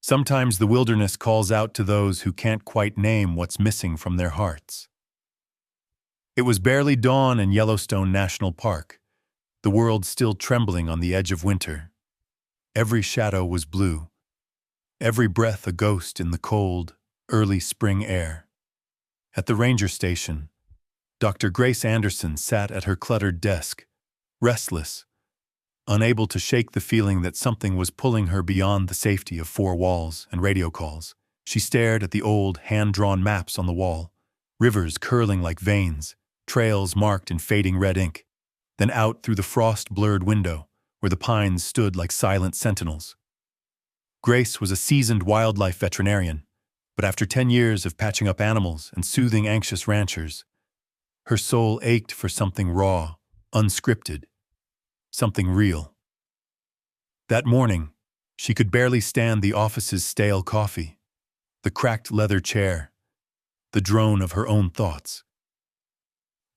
Sometimes the wilderness calls out to those who can't quite name what's missing from their hearts. It was barely dawn in Yellowstone National Park, the world still trembling on the edge of winter. Every shadow was blue, every breath a ghost in the cold, early spring air. At the ranger station, Dr. Grace Anderson sat at her cluttered desk, restless, unable to shake the feeling that something was pulling her beyond the safety of four walls and radio calls. She stared at the old, hand-drawn maps on the wall, rivers curling like veins, trails marked in fading red ink, then out through the frost-blurred window, where the pines stood like silent sentinels. Grace was a seasoned wildlife veterinarian, but after 10 years of patching up animals and soothing anxious ranchers, her soul ached for something raw, unscripted, something real. That morning, she could barely stand the office's stale coffee, the cracked leather chair, the drone of her own thoughts.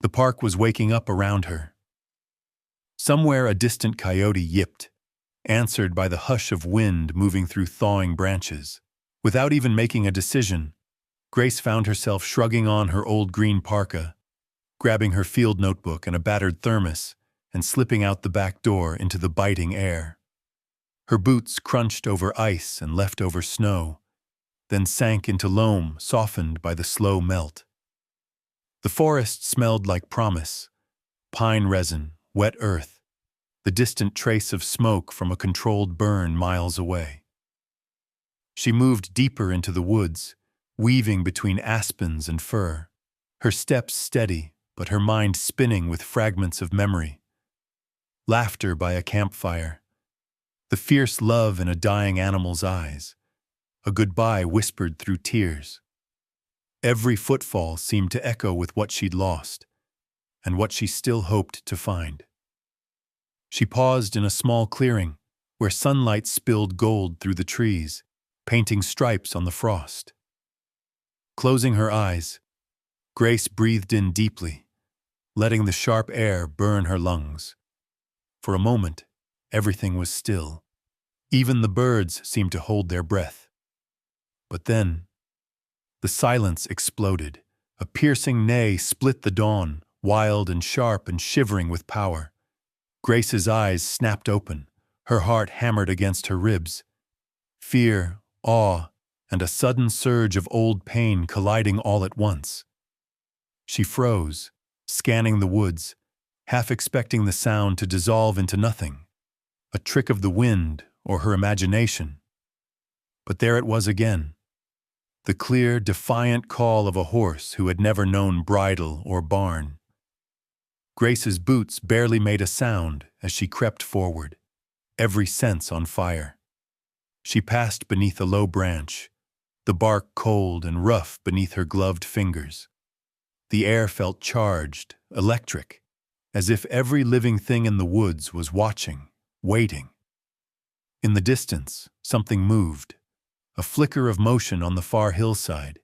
The park was waking up around her. Somewhere a distant coyote yipped, answered by the hush of wind moving through thawing branches. Without even making a decision, Grace found herself shrugging on her old green parka, grabbing her field notebook and a battered thermos, and slipping out the back door into the biting air. Her boots crunched over ice and leftover snow, then sank into loam softened by the slow melt. The forest smelled like promise, pine resin, wet earth, the distant trace of smoke from a controlled burn miles away. She moved deeper into the woods, weaving between aspens and fir, her steps steady, but her mind spinning with fragments of memory. Laughter by a campfire, the fierce love in a dying animal's eyes, a goodbye whispered through tears. Every footfall seemed to echo with what she'd lost, and what she still hoped to find. She paused in a small clearing, where sunlight spilled gold through the trees, painting stripes on the frost. Closing her eyes, Grace breathed in deeply, letting the sharp air burn her lungs. For a moment, everything was still. Even the birds seemed to hold their breath. But then, the silence exploded. A piercing neigh split the dawn, wild and sharp and shivering with power. Grace's eyes snapped open, her heart hammered against her ribs. Fear, awe, and a sudden surge of old pain colliding all at once. She froze, scanning the woods, half expecting the sound to dissolve into nothing, a trick of the wind or her imagination. But there it was again, the clear, defiant call of a horse who had never known bridle or barn. Grace's boots barely made a sound as she crept forward, every sense on fire. She passed beneath a low branch, the bark cold and rough beneath her gloved fingers. The air felt charged, electric, as if every living thing in the woods was watching, waiting. In the distance, something moved, a flicker of motion on the far hillside,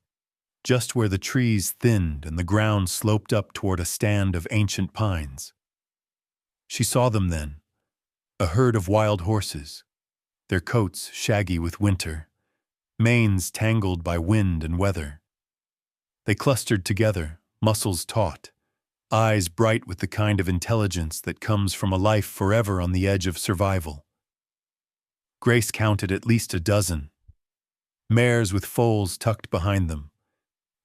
just where the trees thinned and the ground sloped up toward a stand of ancient pines. She saw them then, a herd of wild horses, their coats shaggy with winter, manes tangled by wind and weather. They clustered together, muscles taut, eyes bright with the kind of intelligence that comes from a life forever on the edge of survival. Grace counted at least a dozen, mares with foals tucked behind them,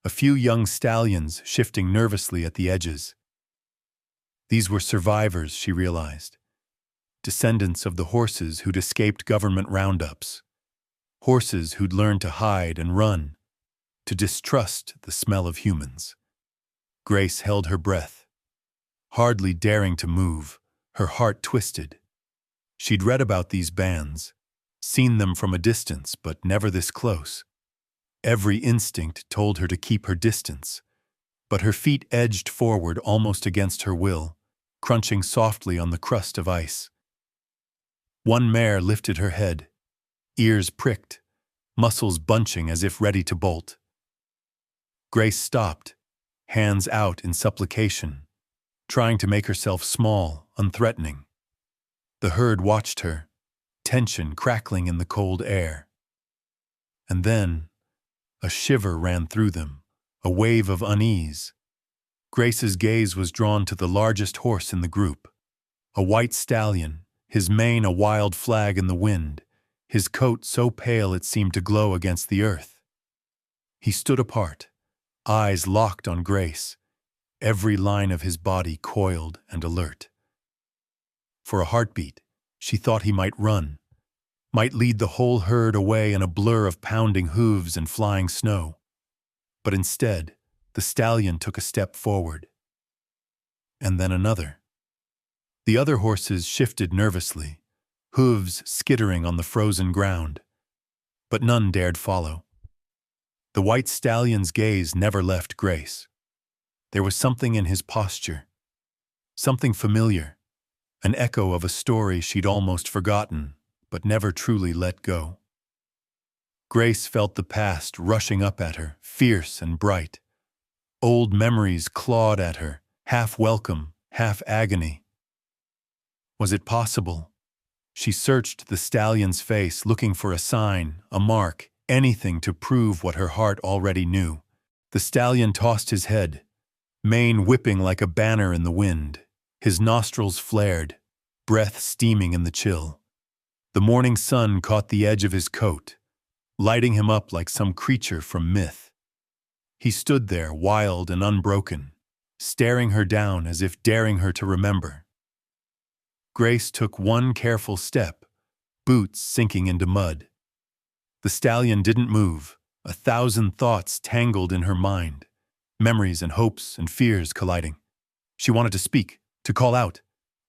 a few young stallions shifting nervously at the edges. These were survivors, she realized, descendants of the horses who'd escaped government roundups, horses who'd learned to hide and run, to distrust the smell of humans. Grace held her breath, hardly daring to move, her heart twisted. She'd read about these bands, seen them from a distance, but never this close. Every instinct told her to keep her distance, but her feet edged forward almost against her will, crunching softly on the crust of ice. One mare lifted her head, ears pricked, muscles bunching as if ready to bolt. Grace stopped, hands out in supplication, trying to make herself small, unthreatening. The herd watched her, tension crackling in the cold air. And then, a shiver ran through them, a wave of unease. Grace's gaze was drawn to the largest horse in the group, a white stallion, his mane a wild flag in the wind, his coat so pale it seemed to glow against the earth. He stood apart, eyes locked on Grace, every line of his body coiled and alert. For a heartbeat, she thought he might run, might lead the whole herd away in a blur of pounding hooves and flying snow. But instead, the stallion took a step forward. And then another. The other horses shifted nervously, hooves skittering on the frozen ground. But none dared follow. The white stallion's gaze never left Grace. There was something in his posture, something familiar, an echo of a story she'd almost forgotten, but never truly let go. Grace felt the past rushing up at her, fierce and bright. Old memories clawed at her, half welcome, half agony. Was it possible? She searched the stallion's face, looking for a sign, a mark, anything to prove what her heart already knew. The stallion tossed his head, mane whipping like a banner in the wind. His nostrils flared, breath steaming in the chill. The morning sun caught the edge of his coat, lighting him up like some creature from myth. He stood there, wild and unbroken, staring her down as if daring her to remember. Grace took one careful step, boots sinking into mud. The stallion didn't move, 1,000 thoughts tangled in her mind, memories and hopes and fears colliding. She wanted to speak, to call out,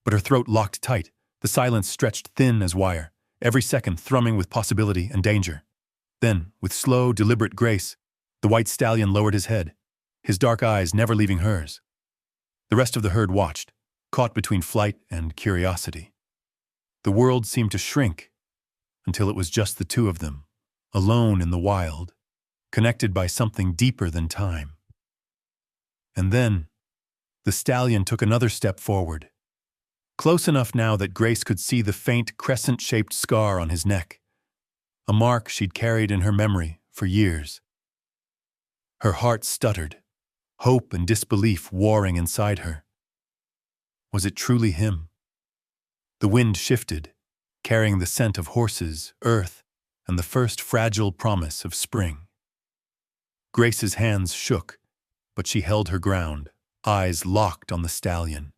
but her throat locked tight, the silence stretched thin as wire, every second thrumming with possibility and danger. Then, with slow, deliberate grace, the white stallion lowered his head, his dark eyes never leaving hers. The rest of the herd watched, caught between flight and curiosity. The world seemed to shrink until it was just the two of them, alone in the wild, connected by something deeper than time. And then, the stallion took another step forward, close enough now that Grace could see the faint crescent-shaped scar on his neck, a mark she'd carried in her memory for years. Her heart stuttered, hope and disbelief warring inside her. Was it truly him? The wind shifted, carrying the scent of horses, earth, and the first fragile promise of spring. Grace's hands shook, but she held her ground, eyes locked on the stallion.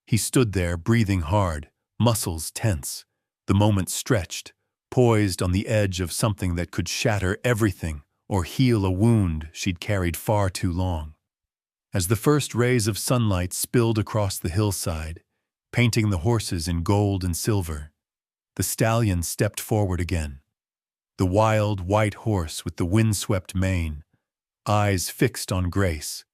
He stood there, breathing hard, muscles tense, the moment stretched, poised on the edge of something that could shatter everything or heal a wound she'd carried far too long. As the first rays of sunlight spilled across the hillside, painting the horses in gold and silver, the stallion stepped forward again. The wild, white horse with the windswept mane, eyes fixed on Grace,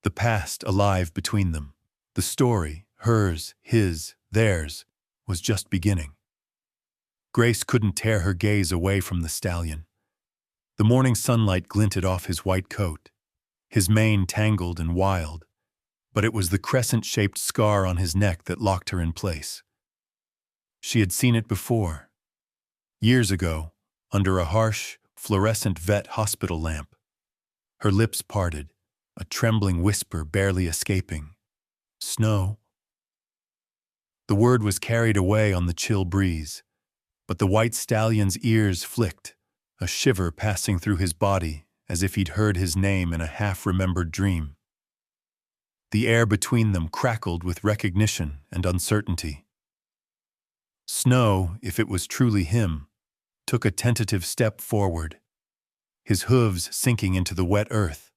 the past alive between them. The story, hers, his, theirs, was just beginning. Grace couldn't tear her gaze away from the stallion. The morning sunlight glinted off his white coat, his mane tangled and wild, but it was the crescent-shaped scar on his neck that locked her in place. She had seen it before, years ago, under a harsh, fluorescent vet hospital lamp. Her lips parted, a trembling whisper barely escaping. Snow. The word was carried away on the chill breeze, but the white stallion's ears flicked, a shiver passing through his body as if he'd heard his name in a half-remembered dream. The air between them crackled with recognition and uncertainty. Snow, if it was truly him, took a tentative step forward, his hooves sinking into the wet earth.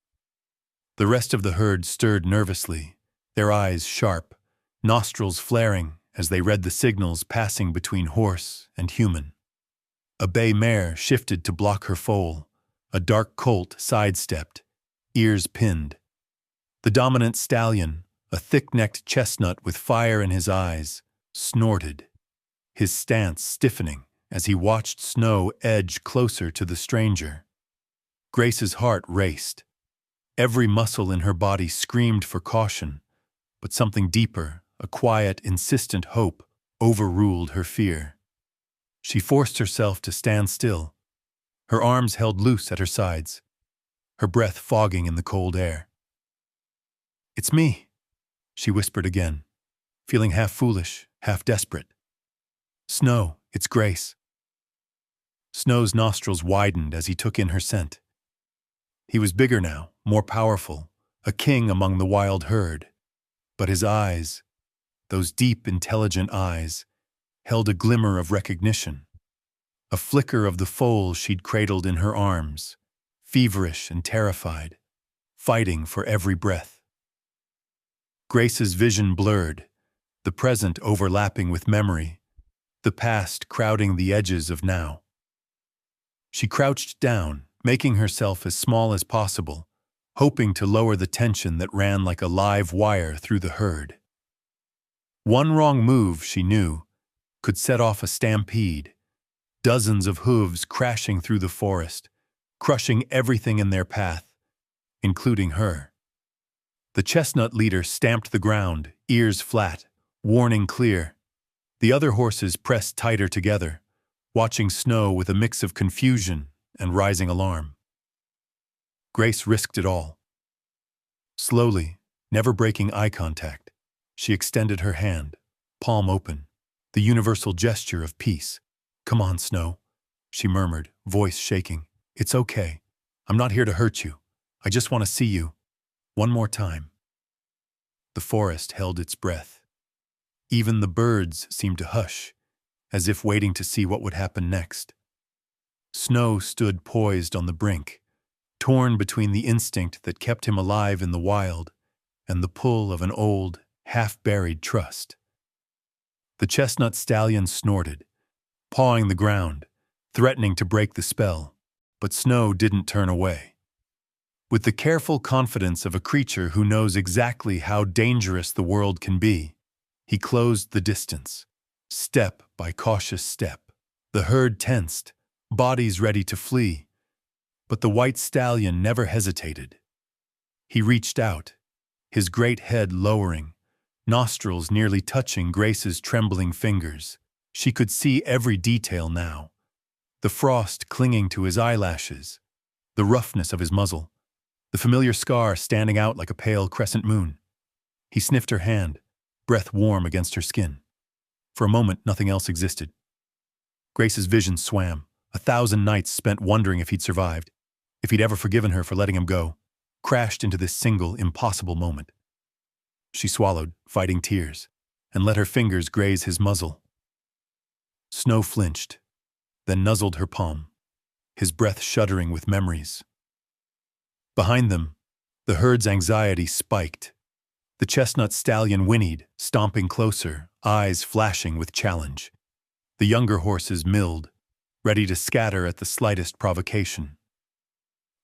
The rest of the herd stirred nervously, their eyes sharp, nostrils flaring as they read the signals passing between horse and human. A bay mare shifted to block her foal, a dark colt sidestepped, ears pinned. The dominant stallion, a thick-necked chestnut with fire in his eyes, snorted, his stance stiffening as he watched Snow edge closer to the stranger. Grace's heart raced. Every muscle in her body screamed for caution, but something deeper, a quiet, insistent hope, overruled her fear. She forced herself to stand still, her arms held loose at her sides, her breath fogging in the cold air. "It's me," she whispered again, feeling half foolish, half desperate. "Snow, it's Grace." Snow's nostrils widened as he took in her scent. He was bigger now, more powerful, a king among the wild herd. But his eyes, those deep, intelligent eyes, held a glimmer of recognition, a flicker of the foal she'd cradled in her arms, feverish and terrified, fighting for every breath. Grace's vision blurred, the present overlapping with memory, the past crowding the edges of now. She crouched down, making herself as small as possible, hoping to lower the tension that ran like a live wire through the herd. One wrong move, she knew, could set off a stampede, dozens of hooves crashing through the forest, crushing everything in their path, including her. The chestnut leader stamped the ground, ears flat, warning clear. The other horses pressed tighter together, watching Snow with a mix of confusion and rising alarm. Grace risked it all. Slowly, never breaking eye contact, she extended her hand, palm open, the universal gesture of peace. "Come on, Snow," she murmured, voice shaking. "It's okay. I'm not here to hurt you. I just want to see you. One more time." The forest held its breath. Even the birds seemed to hush, as if waiting to see what would happen next. Snow stood poised on the brink, torn between the instinct that kept him alive in the wild and the pull of an old, half-buried trust. The chestnut stallion snorted, pawing the ground, threatening to break the spell, but Snow didn't turn away. With the careful confidence of a creature who knows exactly how dangerous the world can be, he closed the distance, step by cautious step. The herd tensed, bodies ready to flee, but the white stallion never hesitated. He reached out, his great head lowering, nostrils nearly touching Grace's trembling fingers. She could see every detail now. The frost clinging to his eyelashes, the roughness of his muzzle, the familiar scar standing out like a pale crescent moon. He sniffed her hand, breath warm against her skin. For a moment, nothing else existed. Grace's vision swam, 1,000 nights spent wondering if he'd survived, if he'd ever forgiven her for letting him go, crashed into this single, impossible moment. She swallowed, fighting tears, and let her fingers graze his muzzle. Snow flinched, then nuzzled her palm, his breath shuddering with memories. Behind them, the herd's anxiety spiked. The chestnut stallion whinnied, stomping closer, eyes flashing with challenge. The younger horses milled, ready to scatter at the slightest provocation.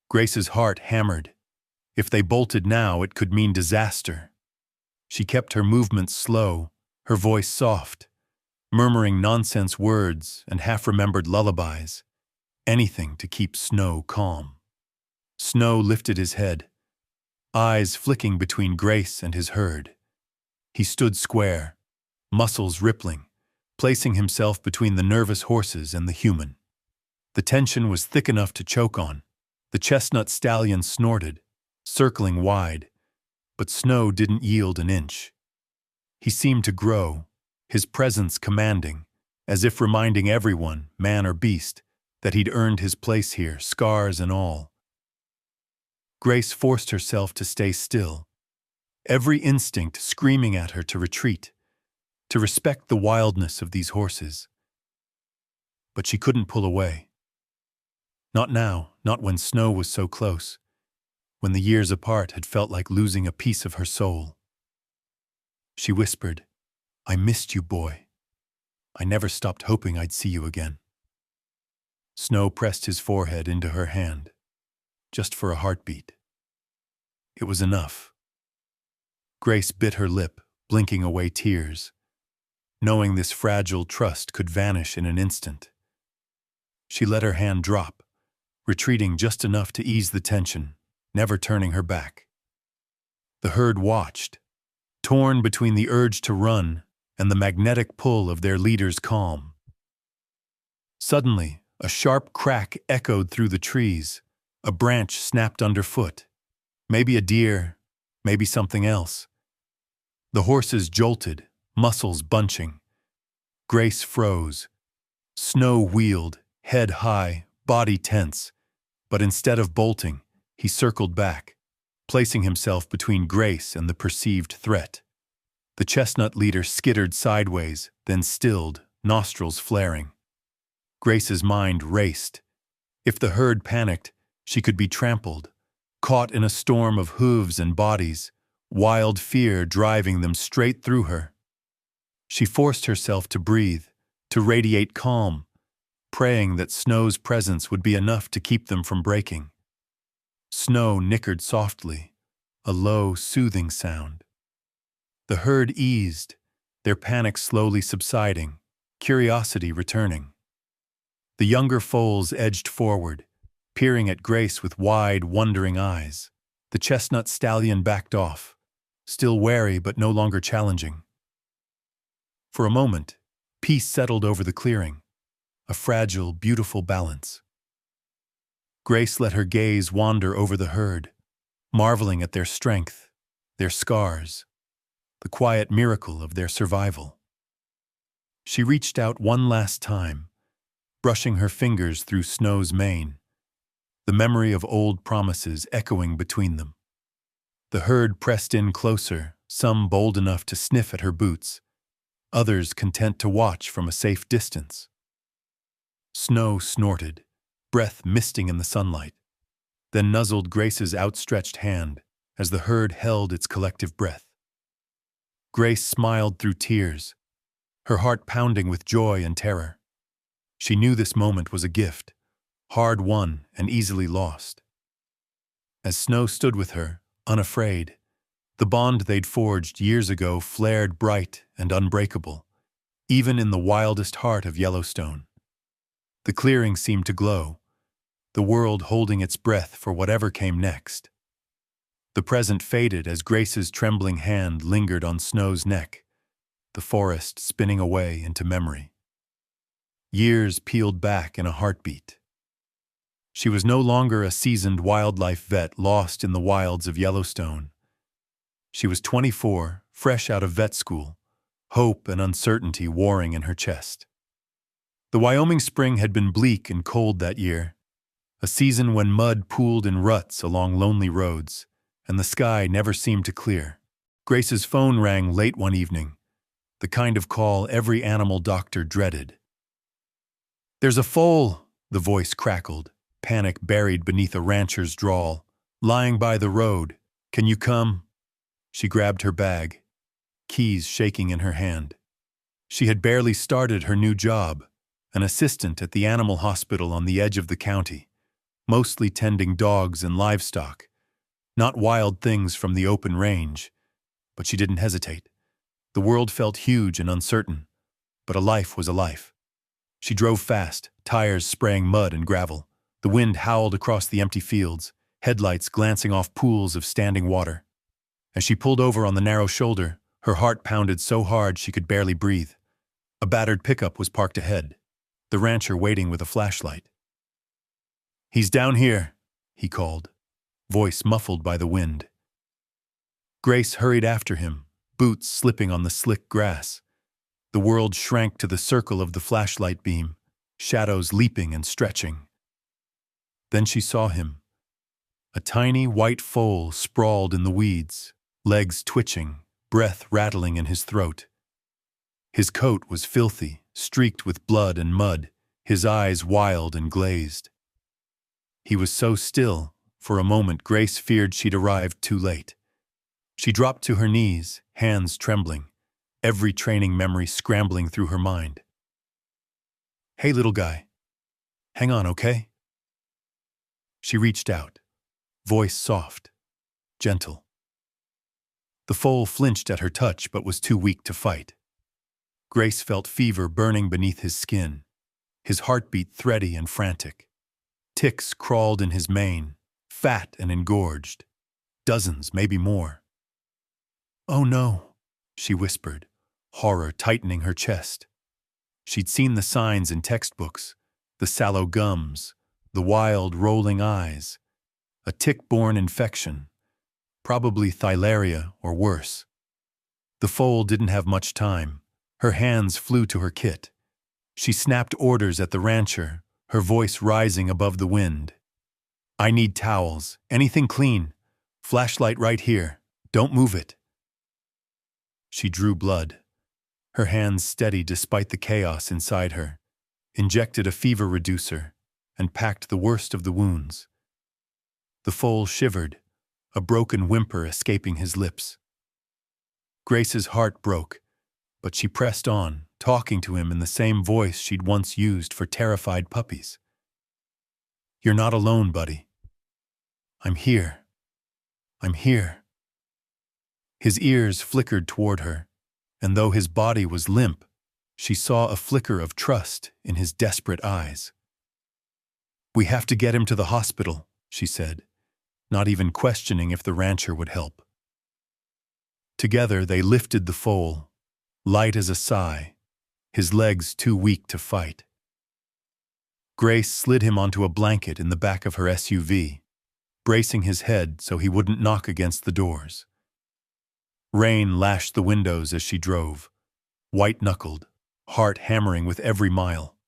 Grace's heart hammered. If they bolted now, it could mean disaster. She kept her movements slow, her voice soft, murmuring nonsense words and half-remembered lullabies, anything to keep Snow calm. Snow lifted his head, eyes flicking between Grace and his herd. He stood square, muscles rippling, placing himself between the nervous horses and the human. The tension was thick enough to choke on. The chestnut stallion snorted, circling wide, but Snow didn't yield an inch. He seemed to grow, his presence commanding, as if reminding everyone, man or beast, that he'd earned his place here, scars and all. Grace forced herself to stay still, every instinct screaming at her to retreat, to respect the wildness of these horses. But she couldn't pull away. Not now, not when Snow was so close, when the years apart had felt like losing a piece of her soul. She whispered, "I missed you, boy. I never stopped hoping I'd see you again." Snow pressed his forehead into her hand, just for a heartbeat. It was enough. Grace bit her lip, blinking away tears, knowing this fragile trust could vanish in an instant. She let her hand drop, retreating just enough to ease the tension, never turning her back. The herd watched, torn between the urge to run and the magnetic pull of their leader's calm. Suddenly, A sharp crack echoed through the trees. A branch snapped underfoot. Maybe a deer, maybe something else. The horses jolted, muscles bunching. Grace froze. Snow wheeled, head high, body tense. But instead of bolting, he circled back, placing himself between Grace and the perceived threat. The chestnut leader skittered sideways, then stilled, nostrils flaring. Grace's mind raced. If the herd panicked, she could be trampled, caught in a storm of hooves and bodies, wild fear driving them straight through her. She forced herself to breathe, to radiate calm, praying that Snow's presence would be enough to keep them from breaking. Snow nickered softly, a low, soothing sound. The herd eased, their panic slowly subsiding, curiosity returning. The younger foals edged forward, peering at Grace with wide, wondering eyes. The chestnut stallion backed off, still wary but no longer challenging. For a moment, peace settled over the clearing, a fragile, beautiful balance. Grace let her gaze wander over the herd, marveling at their strength, their scars, the quiet miracle of their survival. She reached out one last time, brushing her fingers through Snow's mane, the memory of old promises echoing between them. The herd pressed in closer, some bold enough to sniff at her boots, others content to watch from a safe distance. Snow snorted, breath misting in the sunlight, then nuzzled Grace's outstretched hand as the herd held its collective breath. Grace smiled through tears, her heart pounding with joy and terror. She knew this moment was a gift, hard won and easily lost. As Snow stood with her, unafraid, the bond they'd forged years ago flared bright and unbreakable, even in the wildest heart of Yellowstone. The clearing seemed to glow, the world holding its breath for whatever came next. The present faded as Grace's trembling hand lingered on Snow's neck, the forest spinning away into memory. Years peeled back in a heartbeat. She was no longer a seasoned wildlife vet lost in the wilds of Yellowstone. She was 24, fresh out of vet school, hope and uncertainty warring in her chest. The Wyoming spring had been bleak and cold that year, a season when mud pooled in ruts along lonely roads, and the sky never seemed to clear. Grace's phone rang late one evening, the kind of call every animal doctor dreaded. "There's a foal," the voice crackled, panic buried beneath a rancher's drawl. "Lying by the road. Can you come?" She grabbed her bag, keys shaking in her hand. She had barely started her new job, an assistant at the animal hospital on the edge of the county, mostly tending dogs and livestock, not wild things from the open range. But she didn't hesitate. The world felt huge and uncertain, but a life was a life. She drove fast, tires spraying mud and gravel. The wind howled across the empty fields, headlights glancing off pools of standing water. As she pulled over on the narrow shoulder, her heart pounded so hard she could barely breathe. A battered pickup was parked ahead, the rancher waiting with a flashlight. "He's down here," he called, voice muffled by the wind. Grace hurried after him, boots slipping on the slick grass. The world shrank to the circle of the flashlight beam, shadows leaping and stretching. Then she saw him, a tiny white foal sprawled in the weeds, legs twitching, breath rattling in his throat. His coat was filthy, streaked with blood and mud, his eyes wild and glazed. He was so still, for a moment Grace feared she'd arrived too late. She dropped to her knees, hands trembling, every training memory scrambling through her mind. "Hey, little guy. Hang on, okay?" She reached out, voice soft, gentle. The foal flinched at her touch but was too weak to fight. Grace felt fever burning beneath his skin, his heartbeat thready and frantic. Ticks crawled in his mane, fat and engorged. Dozens, maybe more. "Oh no," she whispered, horror tightening her chest. She'd seen the signs in textbooks, The sallow gums, the wild, rolling eyes. A tick-borne infection, probably thylaria or worse. The foal didn't have much time. Her hands flew to her kit. She snapped orders at the rancher, her voice rising above the wind. "I need towels, anything clean. Flashlight right here. Don't move it." She drew blood. Her hands steady despite the chaos inside her, injected a fever reducer, and packed the worst of the wounds. The foal shivered, a broken whimper escaping his lips. Grace's heart broke, but she pressed on, talking to him in the same voice she'd once used for terrified puppies. "You're not alone, buddy. I'm here. I'm here." His ears flickered toward her, and though his body was limp, she saw a flicker of trust in his desperate eyes. "We have to get him to the hospital," she said, not even questioning if the rancher would help. Together they lifted the foal, light as a sigh, his legs too weak to fight. Grace slid him onto a blanket in the back of her SUV, bracing his head so he wouldn't knock against the doors. Rain lashed the windows as she drove, white-knuckled, heart hammering with every mile.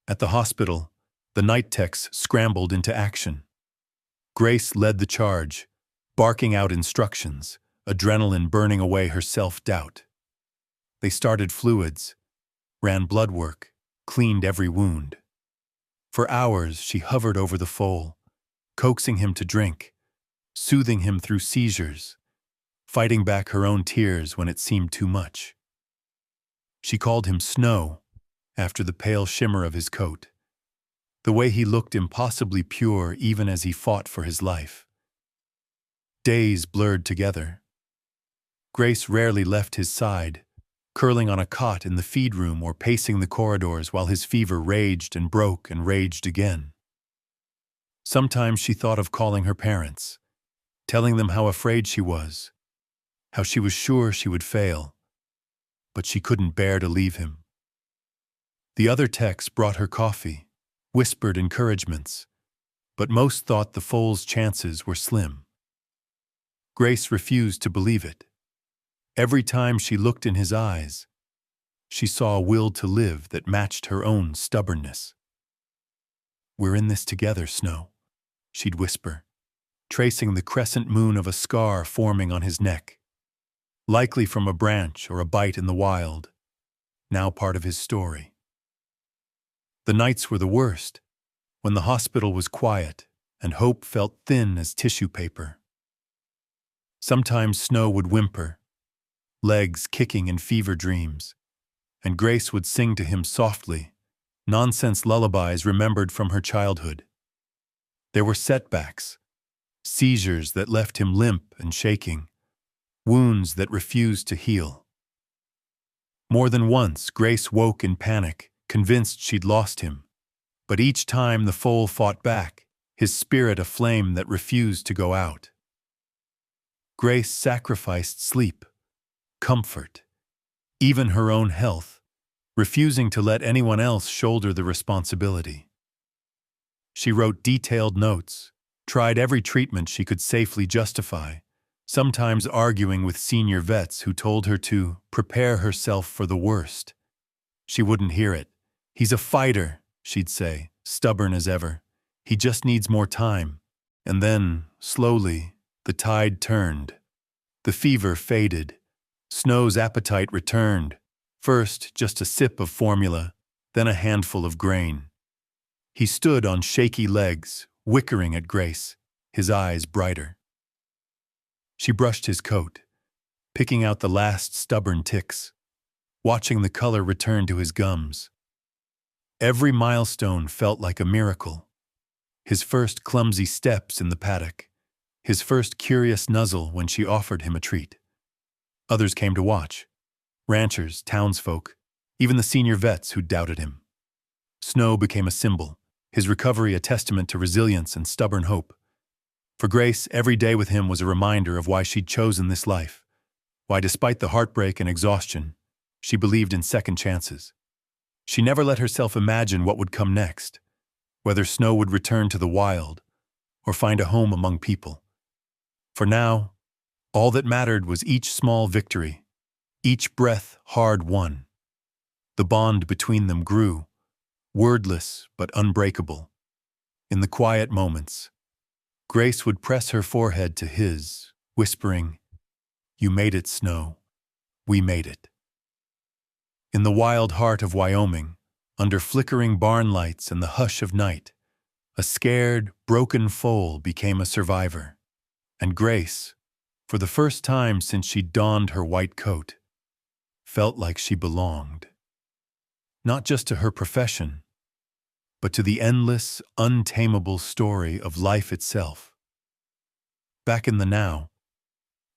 At the hospital, the night techs scrambled into action. Grace led the charge, barking out instructions, adrenaline burning away her self-doubt. They started fluids, ran blood work, cleaned every wound. For hours she hovered over the foal, coaxing him to drink, soothing him through seizures, fighting back her own tears when it seemed too much. She called him Snow, after the pale shimmer of his coat, the way he looked impossibly pure even as he fought for his life. Days blurred together. Grace rarely left his side, curling on a cot in the feed room or pacing the corridors while his fever raged and broke and raged again. Sometimes she thought of calling her parents, telling them how afraid she was, how she was sure she would fail, but she couldn't bear to leave him. The other techs brought her coffee, whispered encouragements, but most thought the foal's chances were slim. Grace refused to believe it. Every time she looked in his eyes, she saw a will to live that matched her own stubbornness. "We're in this together, Snow," she'd whisper, tracing the crescent moon of a scar forming on his neck, likely from a branch or a bite in the wild, now part of his story. The nights were the worst, when the hospital was quiet and hope felt thin as tissue paper. Sometimes Snow would whimper, legs kicking in fever dreams, and Grace would sing to him softly, nonsense lullabies remembered from her childhood. There were setbacks, seizures that left him limp and shaking, wounds that refused to heal. More than once, Grace woke in panic, convinced she'd lost him, but each time the foal fought back, his spirit a flame that refused to go out. Grace sacrificed sleep, comfort, even her own health, refusing to let anyone else shoulder the responsibility. She wrote detailed notes, tried every treatment she could safely justify, sometimes arguing with senior vets who told her to prepare herself for the worst. She wouldn't hear it. "He's a fighter," she'd say, stubborn as ever. "He just needs more time." And then, slowly, the tide turned. The fever faded. Snow's appetite returned. First, just a sip of formula, then a handful of grain. He stood on shaky legs, wickering at Grace, his eyes brighter. She brushed his coat, picking out the last stubborn ticks, watching the color return to his gums. Every milestone felt like a miracle. His first clumsy steps in the paddock, his first curious nuzzle when she offered him a treat. Others came to watch. Ranchers, townsfolk, even the senior vets who doubted him. Snow became a symbol, his recovery a testament to resilience and stubborn hope. For Grace, every day with him was a reminder of why she'd chosen this life, why despite the heartbreak and exhaustion, she believed in second chances. She never let herself imagine what would come next, whether Snow would return to the wild or find a home among people. For now, all that mattered was each small victory, each breath hard won. The bond between them grew, wordless but unbreakable. In the quiet moments, Grace would press her forehead to his, whispering, "You made it, Snow. We made it." In the wild heart of Wyoming, under flickering barn lights and the hush of night, a scared, broken foal became a survivor. And Grace, for the first time since she donned her white coat, felt like she belonged. Not just to her profession, but to the endless, untamable story of life itself. Back in the now,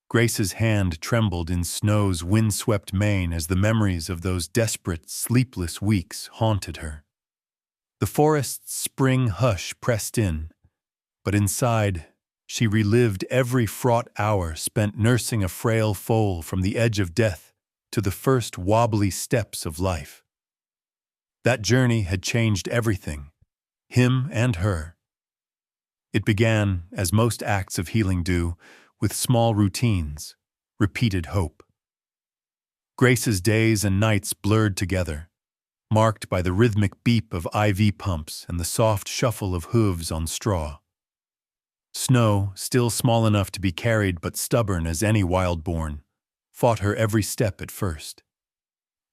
Grace's hand trembled in Snow's windswept mane as the memories of those desperate, sleepless weeks haunted her. The forest's spring hush pressed in, but inside, she relived every fraught hour spent nursing a frail foal from the edge of death to the first wobbly steps of life. That journey had changed everything, him and her. It began, as most acts of healing do, with small routines, repeated hope. Grace's days and nights blurred together, marked by the rhythmic beep of IV pumps and the soft shuffle of hooves on straw. Snow, still small enough to be carried but stubborn as any wild-born, fought her every step at first.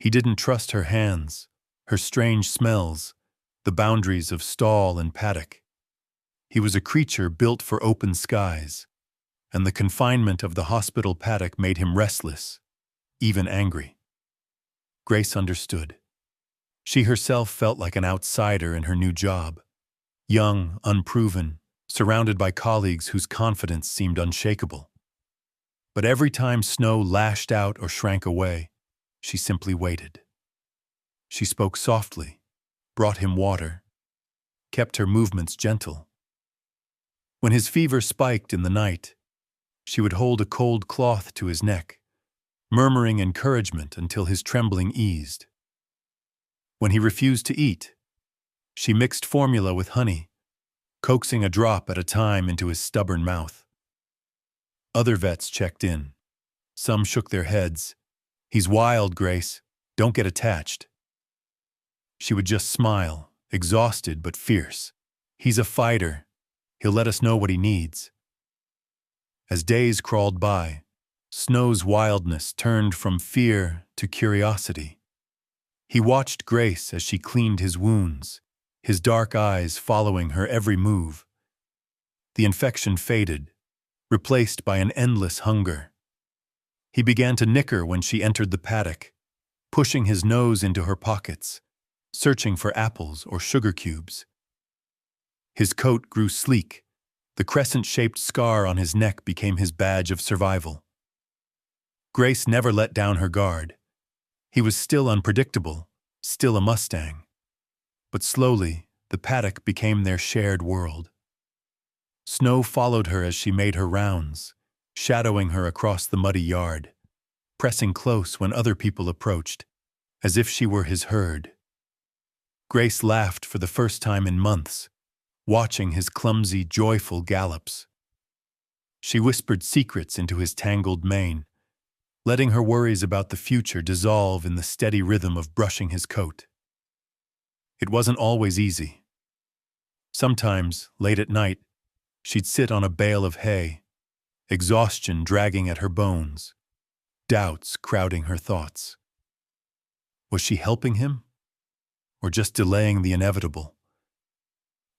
He didn't trust her hands, her strange smells, the boundaries of stall and paddock. He was a creature built for open skies, and the confinement of the hospital paddock made him restless, even angry. Grace understood. She herself felt like an outsider in her new job, young, unproven, surrounded by colleagues whose confidence seemed unshakable. But every time Snow lashed out or shrank away, she simply waited. She spoke softly, brought him water, kept her movements gentle. When his fever spiked in the night, she would hold a cold cloth to his neck, murmuring encouragement until his trembling eased. When he refused to eat, she mixed formula with honey, coaxing a drop at a time into his stubborn mouth. Other vets checked in. Some shook their heads. "He's wild, Grace. Don't get attached." She would just smile, exhausted but fierce. "He's a fighter. He'll let us know what he needs." As days crawled by, Snow's wildness turned from fear to curiosity. He watched Grace as she cleaned his wounds, his dark eyes following her every move. The infection faded, replaced by an endless hunger. He began to nicker when she entered the paddock, pushing his nose into her pockets, searching for apples or sugar cubes. His coat grew sleek. The crescent-shaped scar on his neck became his badge of survival. Grace never let down her guard. He was still unpredictable, still a Mustang. But slowly, the paddock became their shared world. Snow followed her as she made her rounds, shadowing her across the muddy yard, pressing close when other people approached, as if she were his herd. Grace laughed for the first time in months, watching his clumsy, joyful gallops. She whispered secrets into his tangled mane, letting her worries about the future dissolve in the steady rhythm of brushing his coat. It wasn't always easy. Sometimes, late at night, she'd sit on a bale of hay, exhaustion dragging at her bones, doubts crowding her thoughts. Was she helping him? Or just delaying the inevitable?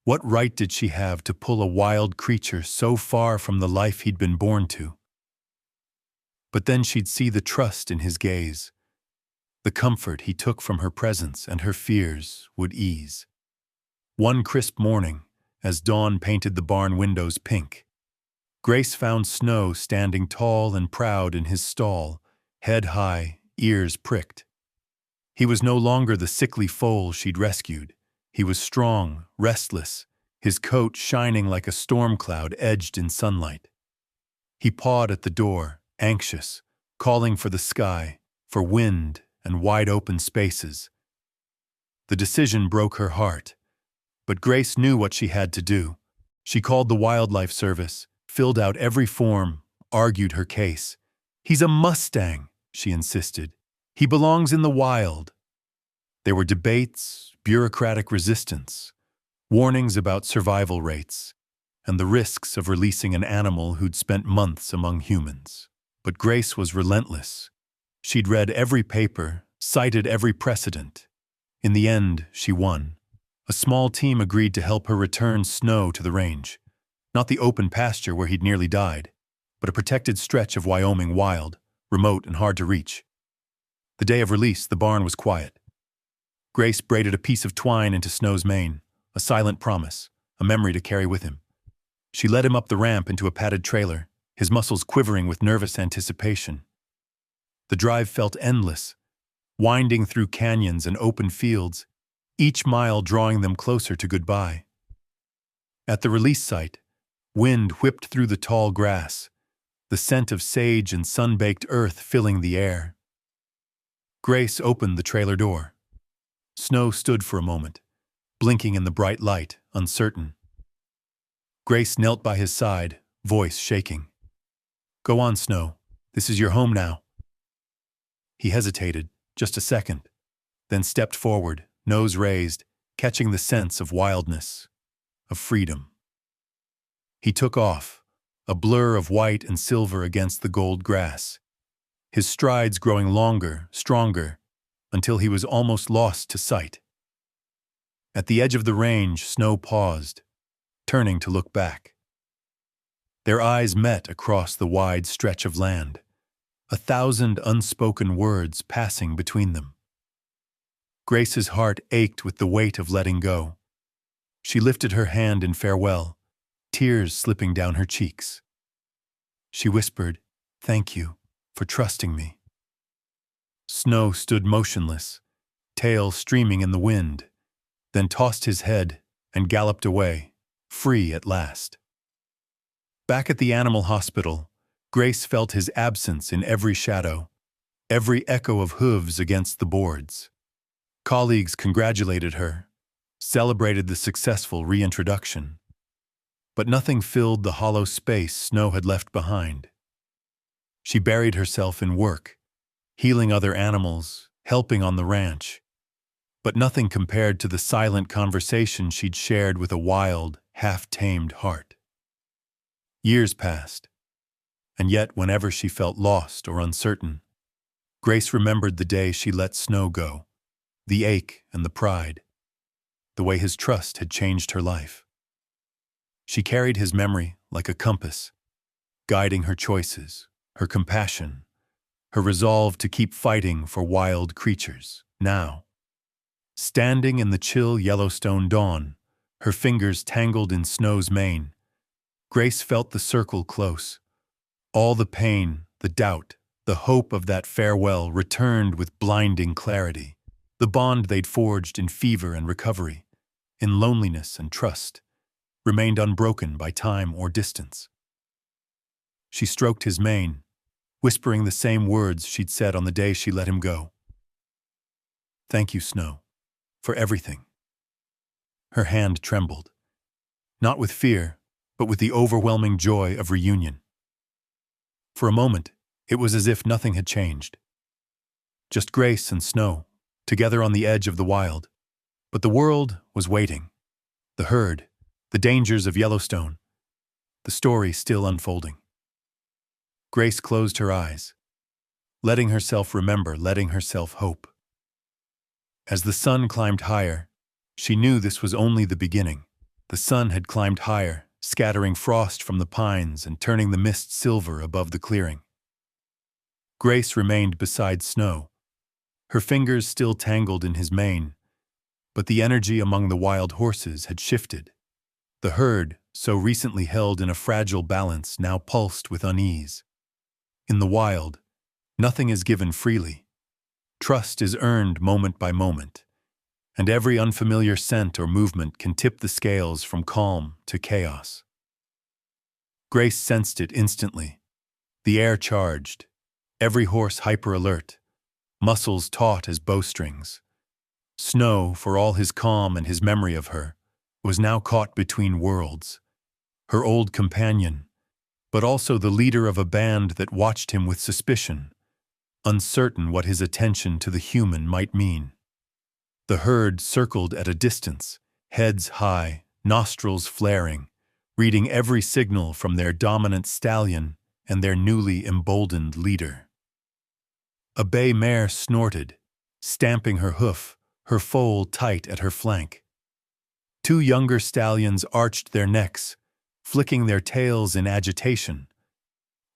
What right did she have to pull a wild creature so far from the life he'd been born to? But then she'd see the trust in his gaze. The comfort he took from her presence and her fears would ease. One crisp morning, as dawn painted the barn windows pink, Grace found Snow standing tall and proud in his stall, head high, ears pricked. He was no longer the sickly foal she'd rescued. He was strong, restless, his coat shining like a storm cloud edged in sunlight. He pawed at the door, anxious, calling for the sky, for wind and wide open spaces. The decision broke her heart. But Grace knew what she had to do. She called the wildlife service, filled out every form, argued her case. "He's a Mustang," she insisted. "He belongs in the wild." There were debates, bureaucratic resistance, warnings about survival rates, and the risks of releasing an animal who'd spent months among humans. But Grace was relentless. She'd read every paper, cited every precedent. In the end, she won. A small team agreed to help her return Snow to the range. Not the open pasture where he'd nearly died, but a protected stretch of Wyoming wild, remote and hard to reach. The day of release, the barn was quiet. Grace braided a piece of twine into Snow's mane, a silent promise, a memory to carry with him. She led him up the ramp into a padded trailer, his muscles quivering with nervous anticipation. The drive felt endless, winding through canyons and open fields, each mile drawing them closer to goodbye. At the release site, wind whipped through the tall grass, the scent of sage and sun-baked earth filling the air. Grace opened the trailer door. Snow stood for a moment, blinking in the bright light, uncertain. Grace knelt by his side, voice shaking. "Go on, Snow. This is your home now." He hesitated, just a second, then stepped forward, nose raised, catching the sense of wildness, of freedom. He took off, a blur of white and silver against the gold grass, his strides growing longer, stronger, until he was almost lost to sight. At the edge of the range, Snow paused, turning to look back. Their eyes met across the wide stretch of land, 1,000 unspoken words passing between them. Grace's heart ached with the weight of letting go. She lifted her hand in farewell, tears slipping down her cheeks. She whispered, "Thank you for trusting me." Snow stood motionless, tail streaming in the wind, then tossed his head and galloped away, free at last. Back at the animal hospital, Grace felt his absence in every shadow, every echo of hooves against the boards. Colleagues congratulated her, celebrated the successful reintroduction. But nothing filled the hollow space Snow had left behind. She buried herself in work, healing other animals, helping on the ranch. But nothing compared to the silent conversation she'd shared with a wild, half-tamed heart. Years passed, and yet whenever she felt lost or uncertain, Grace remembered the day she let Snow go, the ache and the pride, the way his trust had changed her life. She carried his memory like a compass, guiding her choices, her compassion, her resolve to keep fighting for wild creatures. Now, standing in the chill Yellowstone dawn, her fingers tangled in Snow's mane, Grace felt the circle close. All the pain, the doubt, the hope of that farewell returned with blinding clarity. The bond they'd forged in fever and recovery, in loneliness and trust, remained unbroken by time or distance. She stroked his mane, whispering the same words she'd said on the day she let him go. "Thank you, Snow, for everything." Her hand trembled, not with fear, but with the overwhelming joy of reunion. For a moment, it was as if nothing had changed. Just Grace and Snow, together on the edge of the wild. But the world was waiting. The herd, the dangers of Yellowstone, the story still unfolding. Grace closed her eyes, letting herself remember, letting herself hope. As the sun climbed higher, she knew this was only the beginning. The sun had climbed higher, scattering frost from the pines and turning the mist silver above the clearing. Grace remained beside Snow, her fingers still tangled in his mane, but the energy among the wild horses had shifted. The herd, so recently held in a fragile balance, now pulsed with unease. In the wild, nothing is given freely. Trust is earned moment by moment, and every unfamiliar scent or movement can tip the scales from calm to chaos. Grace sensed it instantly. The air charged, every horse hyper-alert, muscles taut as bowstrings. Snow, for all his calm and his memory of her, was now caught between worlds. Her old companion, but also the leader of a band that watched him with suspicion, uncertain what his attention to the human might mean. The herd circled at a distance, heads high, nostrils flaring, reading every signal from their dominant stallion and their newly emboldened leader. A bay mare snorted, stamping her hoof, her foal tight at her flank. Two younger stallions arched their necks, flicking their tails in agitation,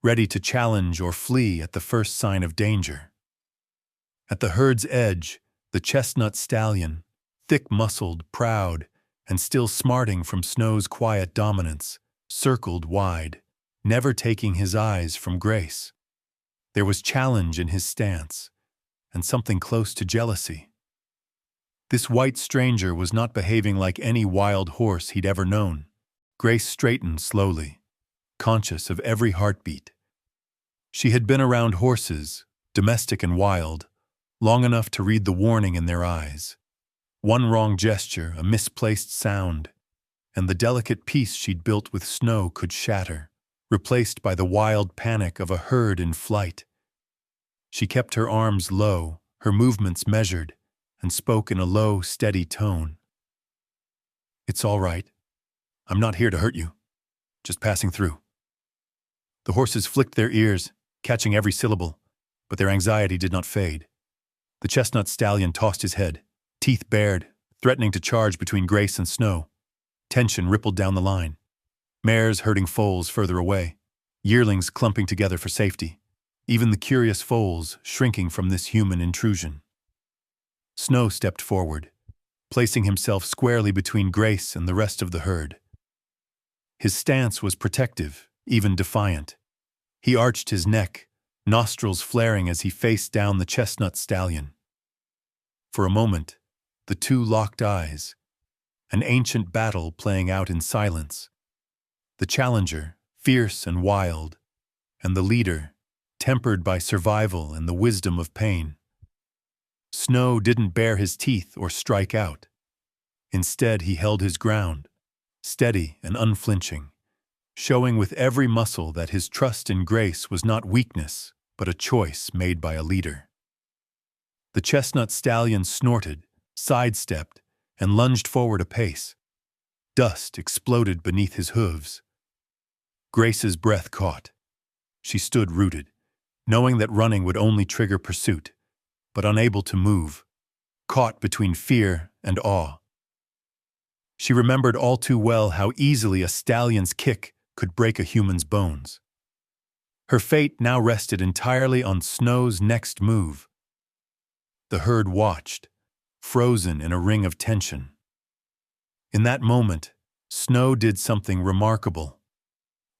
ready to challenge or flee at the first sign of danger. At the herd's edge, the chestnut stallion, thick-muscled, proud, and still smarting from Snow's quiet dominance, circled wide, never taking his eyes from Grace. There was challenge in his stance, and something close to jealousy. This white stranger was not behaving like any wild horse he'd ever known. Grace straightened slowly, conscious of every heartbeat. She had been around horses, domestic and wild, long enough to read the warning in their eyes. One wrong gesture, a misplaced sound, and the delicate peace she'd built with Snow could shatter, replaced by the wild panic of a herd in flight. She kept her arms low, her movements measured, and spoke in a low, steady tone. "It's all right. I'm not here to hurt you. Just passing through." The horses flicked their ears, catching every syllable, but their anxiety did not fade. The chestnut stallion tossed his head, teeth bared, threatening to charge between Grace and Snow. Tension rippled down the line. Mares herding foals further away, yearlings clumping together for safety, even the curious foals shrinking from this human intrusion. Snow stepped forward, placing himself squarely between Grace and the rest of the herd. His stance was protective, even defiant. He arched his neck, nostrils flaring as he faced down the chestnut stallion. For a moment, the two locked eyes, an ancient battle playing out in silence. The challenger, fierce and wild, and the leader, tempered by survival and the wisdom of pain. Snow didn't bare his teeth or strike out. Instead, he held his ground, steady and unflinching, showing with every muscle that his trust in Grace was not weakness, but a choice made by a leader. The chestnut stallion snorted, sidestepped, and lunged forward a pace. Dust exploded beneath his hooves. Grace's breath caught. She stood rooted, knowing that running would only trigger pursuit, but unable to move, caught between fear and awe. She remembered all too well how easily a stallion's kick could break a human's bones. Her fate now rested entirely on Snow's next move. The herd watched, frozen in a ring of tension. In that moment, Snow did something remarkable.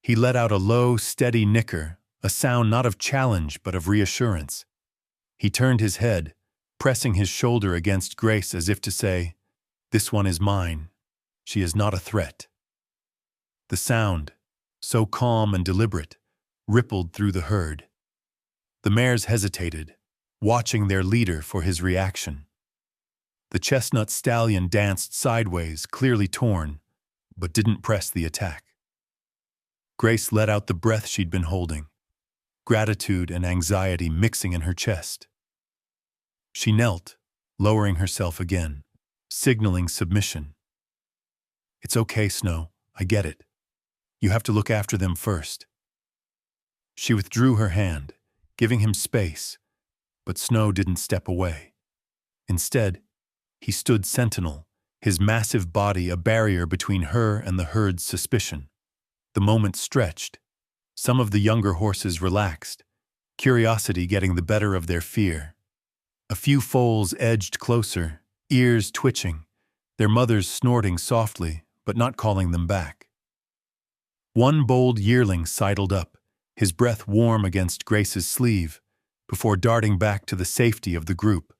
He let out a low, steady nicker, a sound not of challenge but of reassurance. He turned his head, pressing his shoulder against Grace as if to say, "This one is mine. She is not a threat." The sound, so calm and deliberate, rippled through the herd. The mares hesitated, watching their leader for his reaction. The chestnut stallion danced sideways, clearly torn, but didn't press the attack. Grace let out the breath she'd been holding, gratitude and anxiety mixing in her chest. She knelt, lowering herself again, signaling submission. "It's okay, Snow, I get it. You have to look after them first." She withdrew her hand, giving him space, but Snow didn't step away. Instead, he stood sentinel, his massive body a barrier between her and the herd's suspicion. The moment stretched. Some of the younger horses relaxed, curiosity getting the better of their fear. A few foals edged closer, ears twitching, their mothers snorting softly, but not calling them back. One bold yearling sidled up, his breath warm against Grace's sleeve, before darting back to the safety of the group.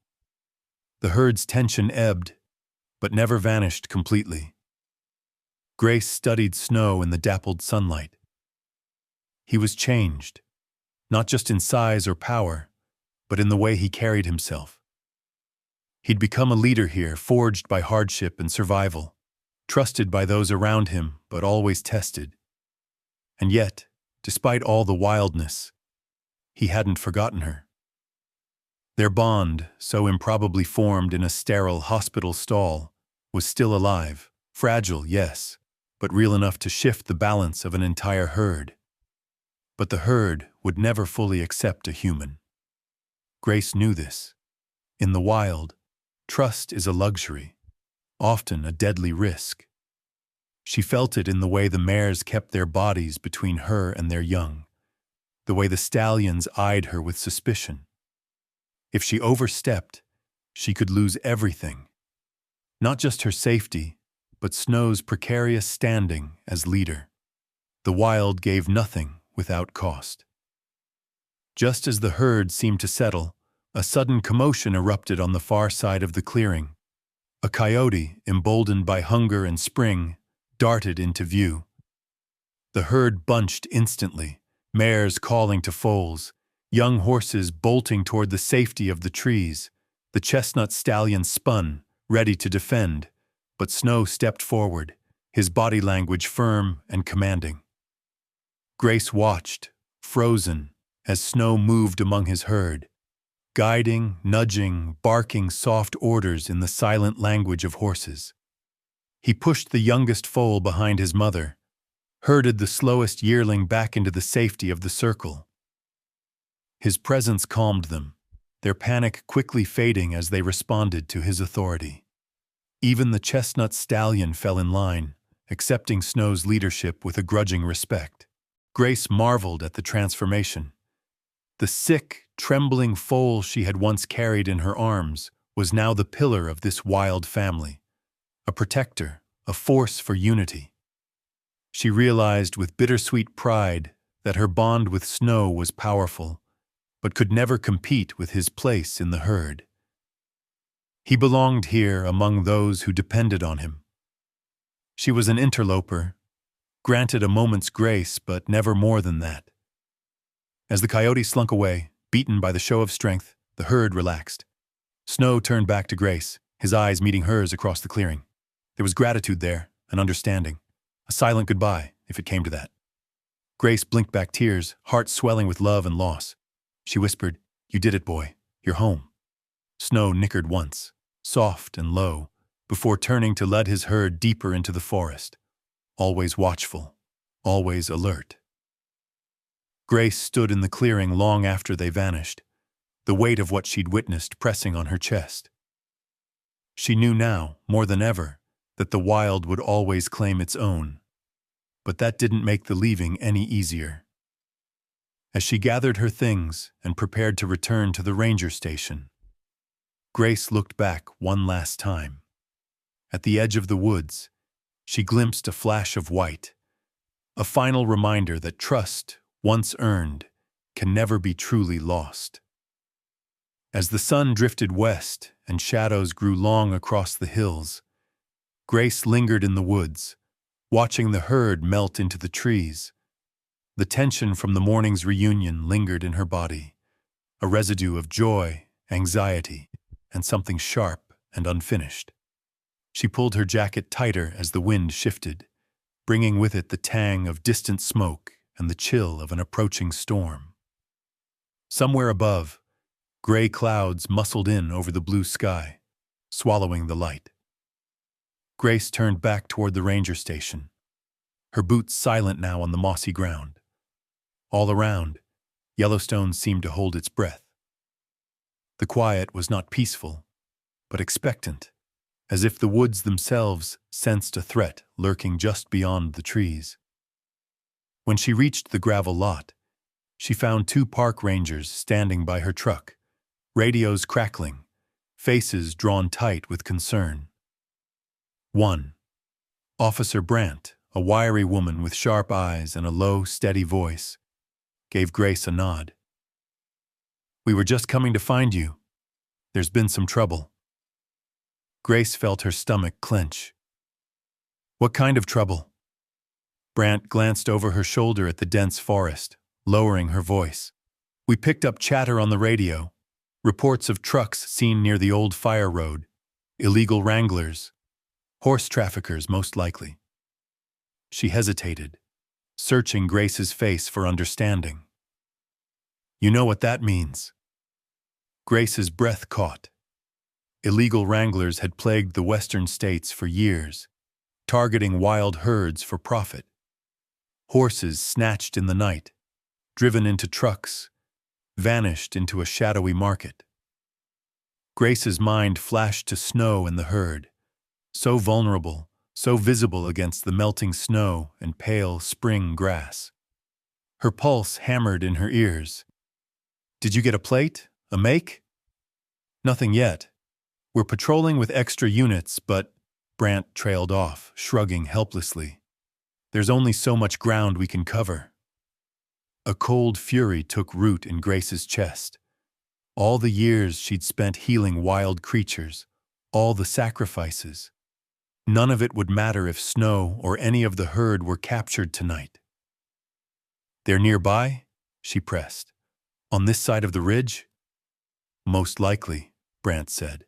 The herd's tension ebbed, but never vanished completely. Grace studied Snow in the dappled sunlight. He was changed, not just in size or power, but in the way he carried himself. He'd become a leader here, forged by hardship and survival, trusted by those around him, but always tested. And yet, despite all the wildness, he hadn't forgotten her. Their bond, so improbably formed in a sterile hospital stall, was still alive, fragile, yes, but real enough to shift the balance of an entire herd. But the herd would never fully accept a human. Grace knew this. In the wild, trust is a luxury, often a deadly risk. She felt it in the way the mares kept their bodies between her and their young, the way the stallions eyed her with suspicion. If she overstepped, she could lose everything. Not just her safety, but Snow's precarious standing as leader. The wild gave nothing without cost. Just as the herd seemed to settle, a sudden commotion erupted on the far side of the clearing. A coyote, emboldened by hunger and spring, darted into view. The herd bunched instantly, mares calling to foals, young horses bolting toward the safety of the trees. The chestnut stallion spun, ready to defend, but Snow stepped forward, his body language firm and commanding. Grace watched, frozen, as Snow moved among his herd, guiding, nudging, barking soft orders in the silent language of horses. He pushed the youngest foal behind his mother, herded the slowest yearling back into the safety of the circle. His presence calmed them, their panic quickly fading as they responded to his authority. Even the chestnut stallion fell in line, accepting Snow's leadership with a grudging respect. Grace marveled at the transformation. The sick, trembling foal she had once carried in her arms was now the pillar of this wild family, a protector, a force for unity. She realized with bittersweet pride that her bond with Snow was powerful, but could never compete with his place in the herd. He belonged here among those who depended on him. She was an interloper, granted a moment's grace, but never more than that. As the coyote slunk away, beaten by the show of strength, the herd relaxed. Snow turned back to Grace, his eyes meeting hers across the clearing. There was gratitude there, an understanding, a silent goodbye, if it came to that. Grace blinked back tears, heart swelling with love and loss. She whispered, "You did it, boy. You're home." Snow nickered once, soft and low, before turning to lead his herd deeper into the forest, always watchful, always alert. Grace stood in the clearing long after they vanished, the weight of what she'd witnessed pressing on her chest. She knew now, more than ever, that the wild would always claim its own, but that didn't make the leaving any easier. As she gathered her things and prepared to return to the ranger station, Grace looked back one last time. At the edge of the woods, she glimpsed a flash of white, a final reminder that trust, once earned, can never be truly lost. As the sun drifted west and shadows grew long across the hills, Grace lingered in the woods, watching the herd melt into the trees. The tension from the morning's reunion lingered in her body, a residue of joy, anxiety, and something sharp and unfinished. She pulled her jacket tighter as the wind shifted, bringing with it the tang of distant smoke and the chill of an approaching storm. Somewhere above, gray clouds muscled in over the blue sky, swallowing the light. Grace turned back toward the ranger station, her boots silent now on the mossy ground. All around, Yellowstone seemed to hold its breath. The quiet was not peaceful, but expectant, as if the woods themselves sensed a threat lurking just beyond the trees. When she reached the gravel lot, she found two park rangers standing by her truck, radios crackling, faces drawn tight with concern. One, Officer Brandt, a wiry woman with sharp eyes and a low, steady voice, gave Grace a nod. "We were just coming to find you. There's been some trouble." Grace felt her stomach clench. "What kind of trouble?" Brandt glanced over her shoulder at the dense forest, lowering her voice. "We picked up chatter on the radio. Reports of trucks seen near the old fire road, illegal wranglers, horse traffickers most likely. She hesitated, searching Grace's face for understanding. You know what that means. Grace's breath caught. Illegal wranglers had plagued the western states for years, targeting wild herds for profit. Horses snatched in the night, driven into trucks, vanished into a shadowy market. Grace's mind flashed to snow and the herd, so vulnerable, so visible against the melting snow and pale spring grass. Her pulse hammered in her ears. Did you get a plate? A make? Nothing yet. We're patrolling with extra units, but Brant trailed off, shrugging helplessly. There's only so much ground we can cover. A cold fury took root in Grace's chest. All the years she'd spent healing wild creatures, all the sacrifices. None of it would matter if Snow or any of the herd were captured tonight. They're nearby? She pressed. On this side of the ridge? Most likely, Brant said.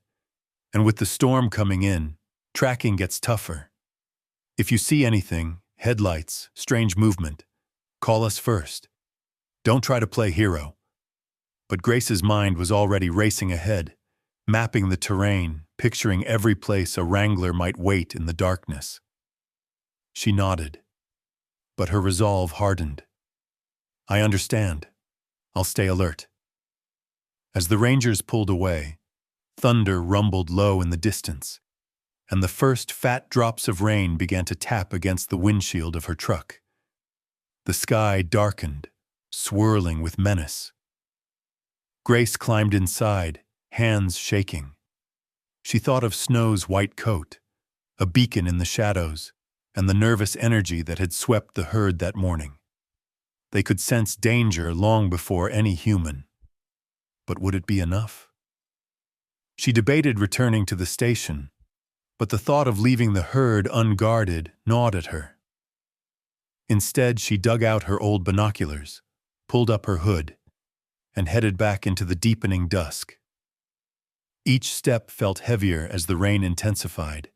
And with the storm coming in, tracking gets tougher. If you see anything, headlights, strange movement, call us first. Don't try to play hero. But Grace's mind was already racing ahead, mapping the terrain, picturing every place a wrangler might wait in the darkness. She nodded, but her resolve hardened. I understand. I'll stay alert. As the rangers pulled away, thunder rumbled low in the distance, and the first fat drops of rain began to tap against the windshield of her truck. The sky darkened, swirling with menace. Grace climbed inside, hands shaking. She thought of Snow's white coat, a beacon in the shadows, and the nervous energy that had swept the herd that morning. They could sense danger long before any human. But would it be enough? She debated returning to the station, but the thought of leaving the herd unguarded gnawed at her. Instead, she dug out her old binoculars, pulled up her hood, and headed back into the deepening dusk. Each step felt heavier as the rain intensified,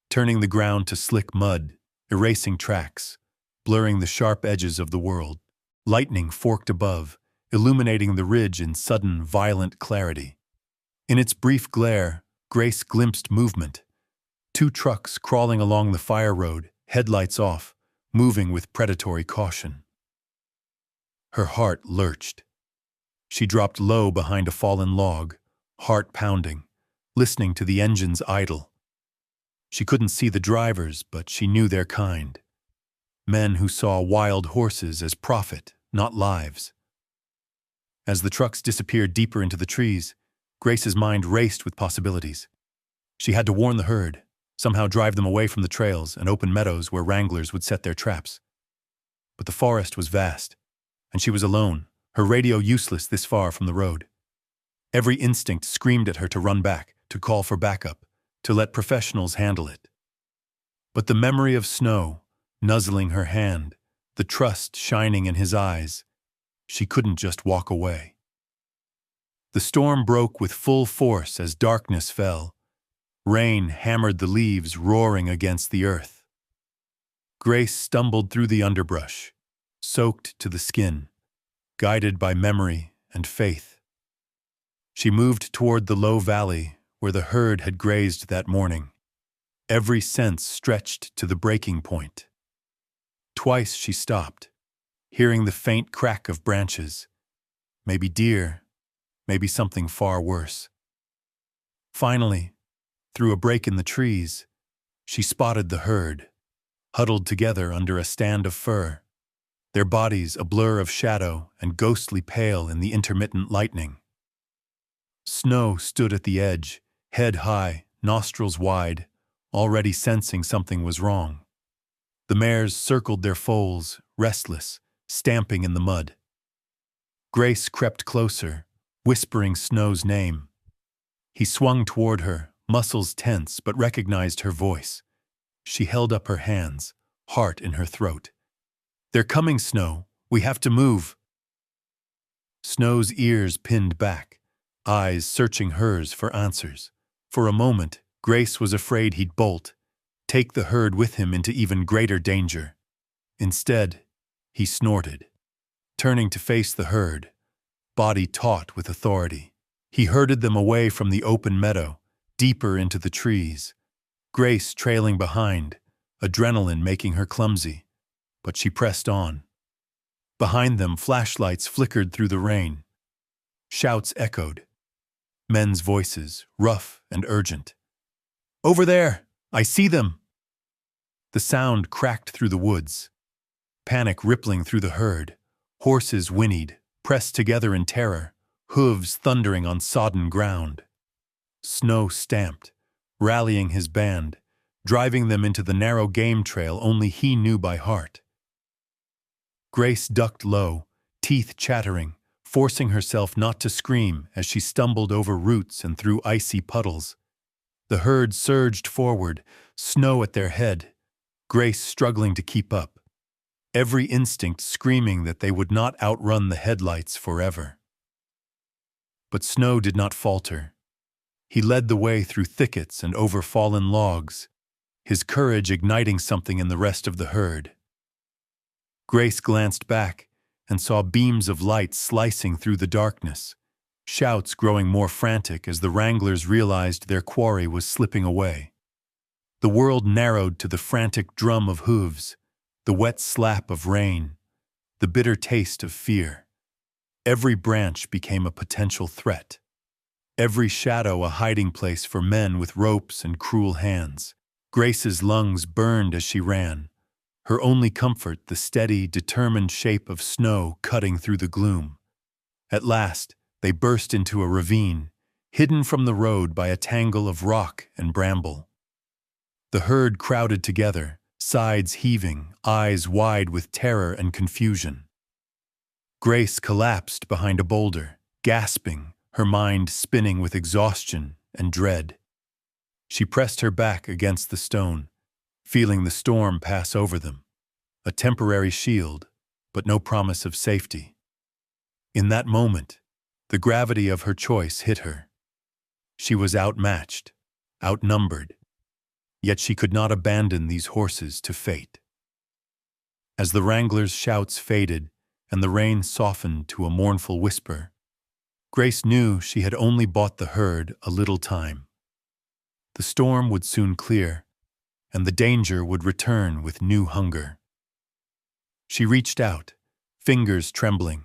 turning the ground to slick mud, erasing tracks, blurring the sharp edges of the world. Lightning forked above, illuminating the ridge in sudden, violent clarity. In its brief glare, Grace glimpsed movement. 2 trucks crawling along the fire road, headlights off, moving with predatory caution. Her heart lurched. She dropped low behind a fallen log, heart pounding, listening to the engines idle. She couldn't see the drivers, but she knew their kind. Men who saw wild horses as profit, not lives. As the trucks disappeared deeper into the trees, Grace's mind raced with possibilities. She had to warn the herd, somehow drive them away from the trails and open meadows where wranglers would set their traps. But the forest was vast, and she was alone, her radio useless this far from the road. Every instinct screamed at her to run back, to call for backup, to let professionals handle it. But the memory of Snow, nuzzling her hand, the trust shining in his eyes, she couldn't just walk away. The storm broke with full force as darkness fell. Rain hammered the leaves, roaring against the earth. Grace stumbled through the underbrush, soaked to the skin, guided by memory and faith. She moved toward the low valley where the herd had grazed that morning, every sense stretched to the breaking point. Twice she stopped, hearing the faint crack of branches. Maybe deer, maybe something far worse. Finally, through a break in the trees, she spotted the herd, huddled together under a stand of fir, their bodies a blur of shadow and ghostly pale in the intermittent lightning. Snow stood at the edge, head high, nostrils wide, already sensing something was wrong. The mares circled their foals, restless, stamping in the mud. Grace crept closer, whispering Snow's name. He swung toward her, muscles tense, but recognized her voice. She held up her hands, heart in her throat. "They're coming, Snow. We have to move." Snow's ears pinned back, eyes searching hers for answers. For a moment, Grace was afraid he'd bolt, take the herd with him into even greater danger. Instead, he snorted, turning to face the herd, body taut with authority. He herded them away from the open meadow, deeper into the trees, Grace trailing behind, adrenaline making her clumsy, but she pressed on. Behind them, flashlights flickered through the rain. Shouts echoed. Men's voices, rough and urgent. "Over there! I see them!" The sound cracked through the woods. Panic rippling through the herd. Horses whinnied, pressed together in terror, hooves thundering on sodden ground. Snow stamped, rallying his band, driving them into the narrow game trail only he knew by heart. Grace ducked low, teeth chattering, forcing herself not to scream as she stumbled over roots and through icy puddles. The herd surged forward, snow at their head, Grace struggling to keep up, every instinct screaming that they would not outrun the headlights forever. But Snow did not falter. He led the way through thickets and over fallen logs, his courage igniting something in the rest of the herd. Grace glanced back and saw beams of light slicing through the darkness, shouts growing more frantic as the wranglers realized their quarry was slipping away. The world narrowed to the frantic drum of hooves, the wet slap of rain, the bitter taste of fear. Every branch became a potential threat. Every shadow a hiding place for men with ropes and cruel hands. Grace's lungs burned as she ran, her only comfort the steady, determined shape of Snow cutting through the gloom. At last, they burst into a ravine, hidden from the road by a tangle of rock and bramble. The herd crowded together, sides heaving, eyes wide with terror and confusion. Grace collapsed behind a boulder, gasping, her mind spinning with exhaustion and dread. She pressed her back against the stone, feeling the storm pass over them, a temporary shield, but no promise of safety. In that moment, the gravity of her choice hit her. She was outmatched, outnumbered, yet she could not abandon these horses to fate. As the wranglers' shouts faded and the rain softened to a mournful whisper, Grace knew she had only bought the herd a little time. The storm would soon clear, and the danger would return with new hunger. She reached out, fingers trembling,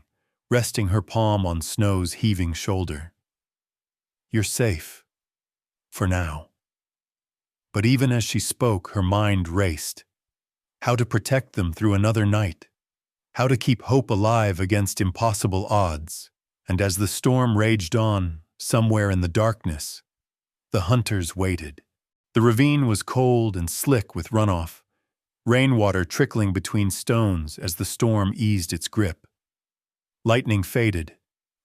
resting her palm on Snow's heaving shoulder. "You're safe. For now." But even as she spoke, her mind raced. How to protect them through another night. How to keep hope alive against impossible odds. And as the storm raged on, somewhere in the darkness, the hunters waited. The ravine was cold and slick with runoff, rainwater trickling between stones as the storm eased its grip. Lightning faded,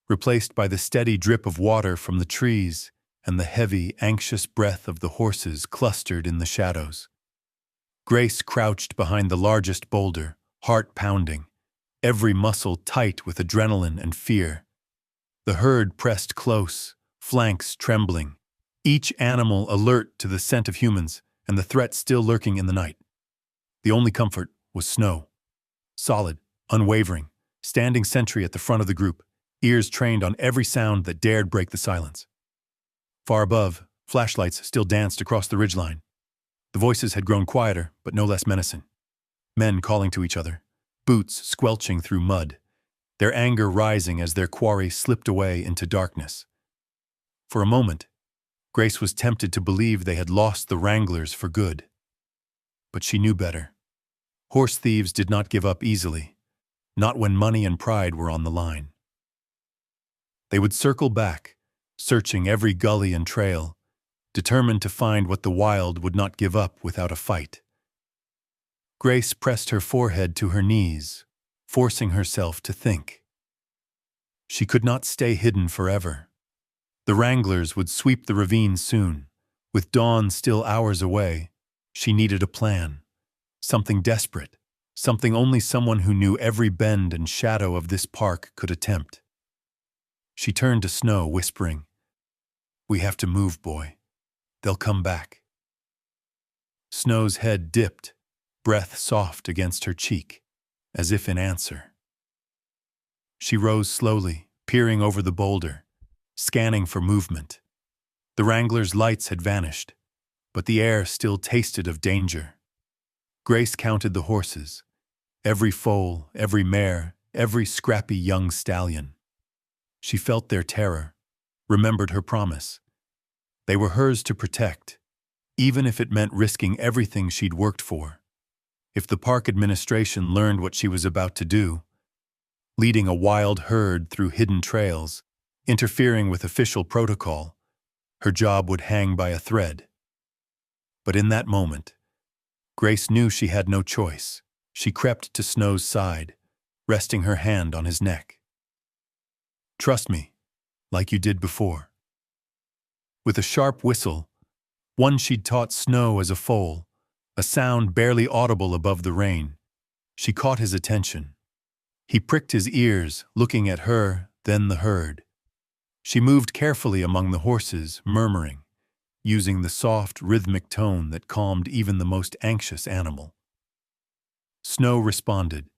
replaced by the steady drip of water from the trees and the heavy, anxious breath of the horses clustered in the shadows. Grace crouched behind the largest boulder, heart pounding, every muscle tight with adrenaline and fear. The herd pressed close, flanks trembling, each animal alert to the scent of humans and the threat still lurking in the night. The only comfort was Snow, solid, unwavering, standing sentry at the front of the group, ears trained on every sound that dared break the silence. Far above, flashlights still danced across the ridgeline. The voices had grown quieter, but no less menacing. Men calling to each other, boots squelching through mud, their anger rising as their quarry slipped away into darkness. For a moment, Grace was tempted to believe they had lost the wranglers for good. But she knew better. Horse thieves did not give up easily, not when money and pride were on the line. They would circle back, searching every gully and trail, determined to find what the wild would not give up without a fight. Grace pressed her forehead to her knees, forcing herself to think. She could not stay hidden forever. The wranglers would sweep the ravine soon. With dawn still hours away, she needed a plan. Something desperate, something only someone who knew every bend and shadow of this park could attempt. She turned to Snow, whispering, "We have to move, boy. They'll come back." Snow's head dipped, breath soft against her cheek, as if in answer. She rose slowly, peering over the boulder, scanning for movement. The wranglers' lights had vanished, but the air still tasted of danger. Grace counted the horses, every foal, every mare, every scrappy young stallion. She felt their terror, remembered her promise. They were hers to protect, even if it meant risking everything she'd worked for. If the park administration learned what she was about to do, leading a wild herd through hidden trails, interfering with official protocol, her job would hang by a thread. But in that moment, Grace knew she had no choice. She crept to Snow's side, resting her hand on his neck. "Trust me, like you did before." With a sharp whistle, one she'd taught Snow as a foal, a sound barely audible above the rain, she caught his attention. He pricked his ears, looking at her, then the herd. She moved carefully among the horses, murmuring, using the soft, rhythmic tone that calmed even the most anxious animal. Snow responded,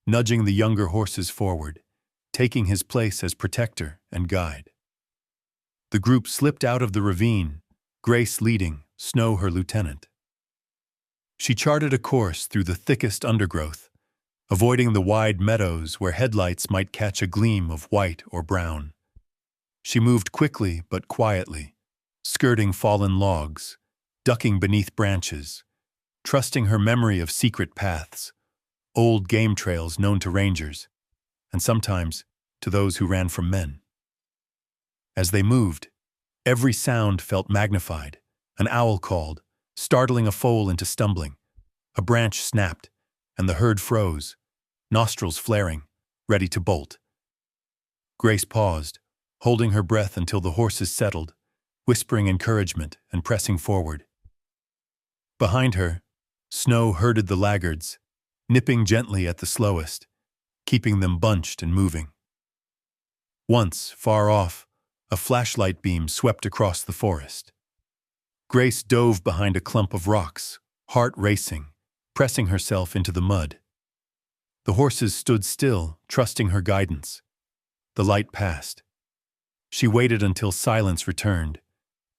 nudging the younger horses forward, taking his place as protector and guide. The group slipped out of the ravine, Grace leading, Snow her lieutenant. She charted a course through the thickest undergrowth, avoiding the wide meadows where headlights might catch a gleam of white or brown. She moved quickly but quietly, skirting fallen logs, ducking beneath branches, trusting her memory of secret paths, old game trails known to rangers, and sometimes to those who ran from men. As they moved, every sound felt magnified. An owl called, startling a foal into stumbling. A branch snapped, and the herd froze, nostrils flaring, ready to bolt. Grace paused, holding her breath until the horses settled, whispering encouragement and pressing forward. Behind her, Snow herded the laggards, nipping gently at the slowest, keeping them bunched and moving. Once, far off, a flashlight beam swept across the forest. Grace dove behind a clump of rocks, heart racing, pressing herself into the mud. The horses stood still, trusting her guidance. The light passed. She waited until silence returned,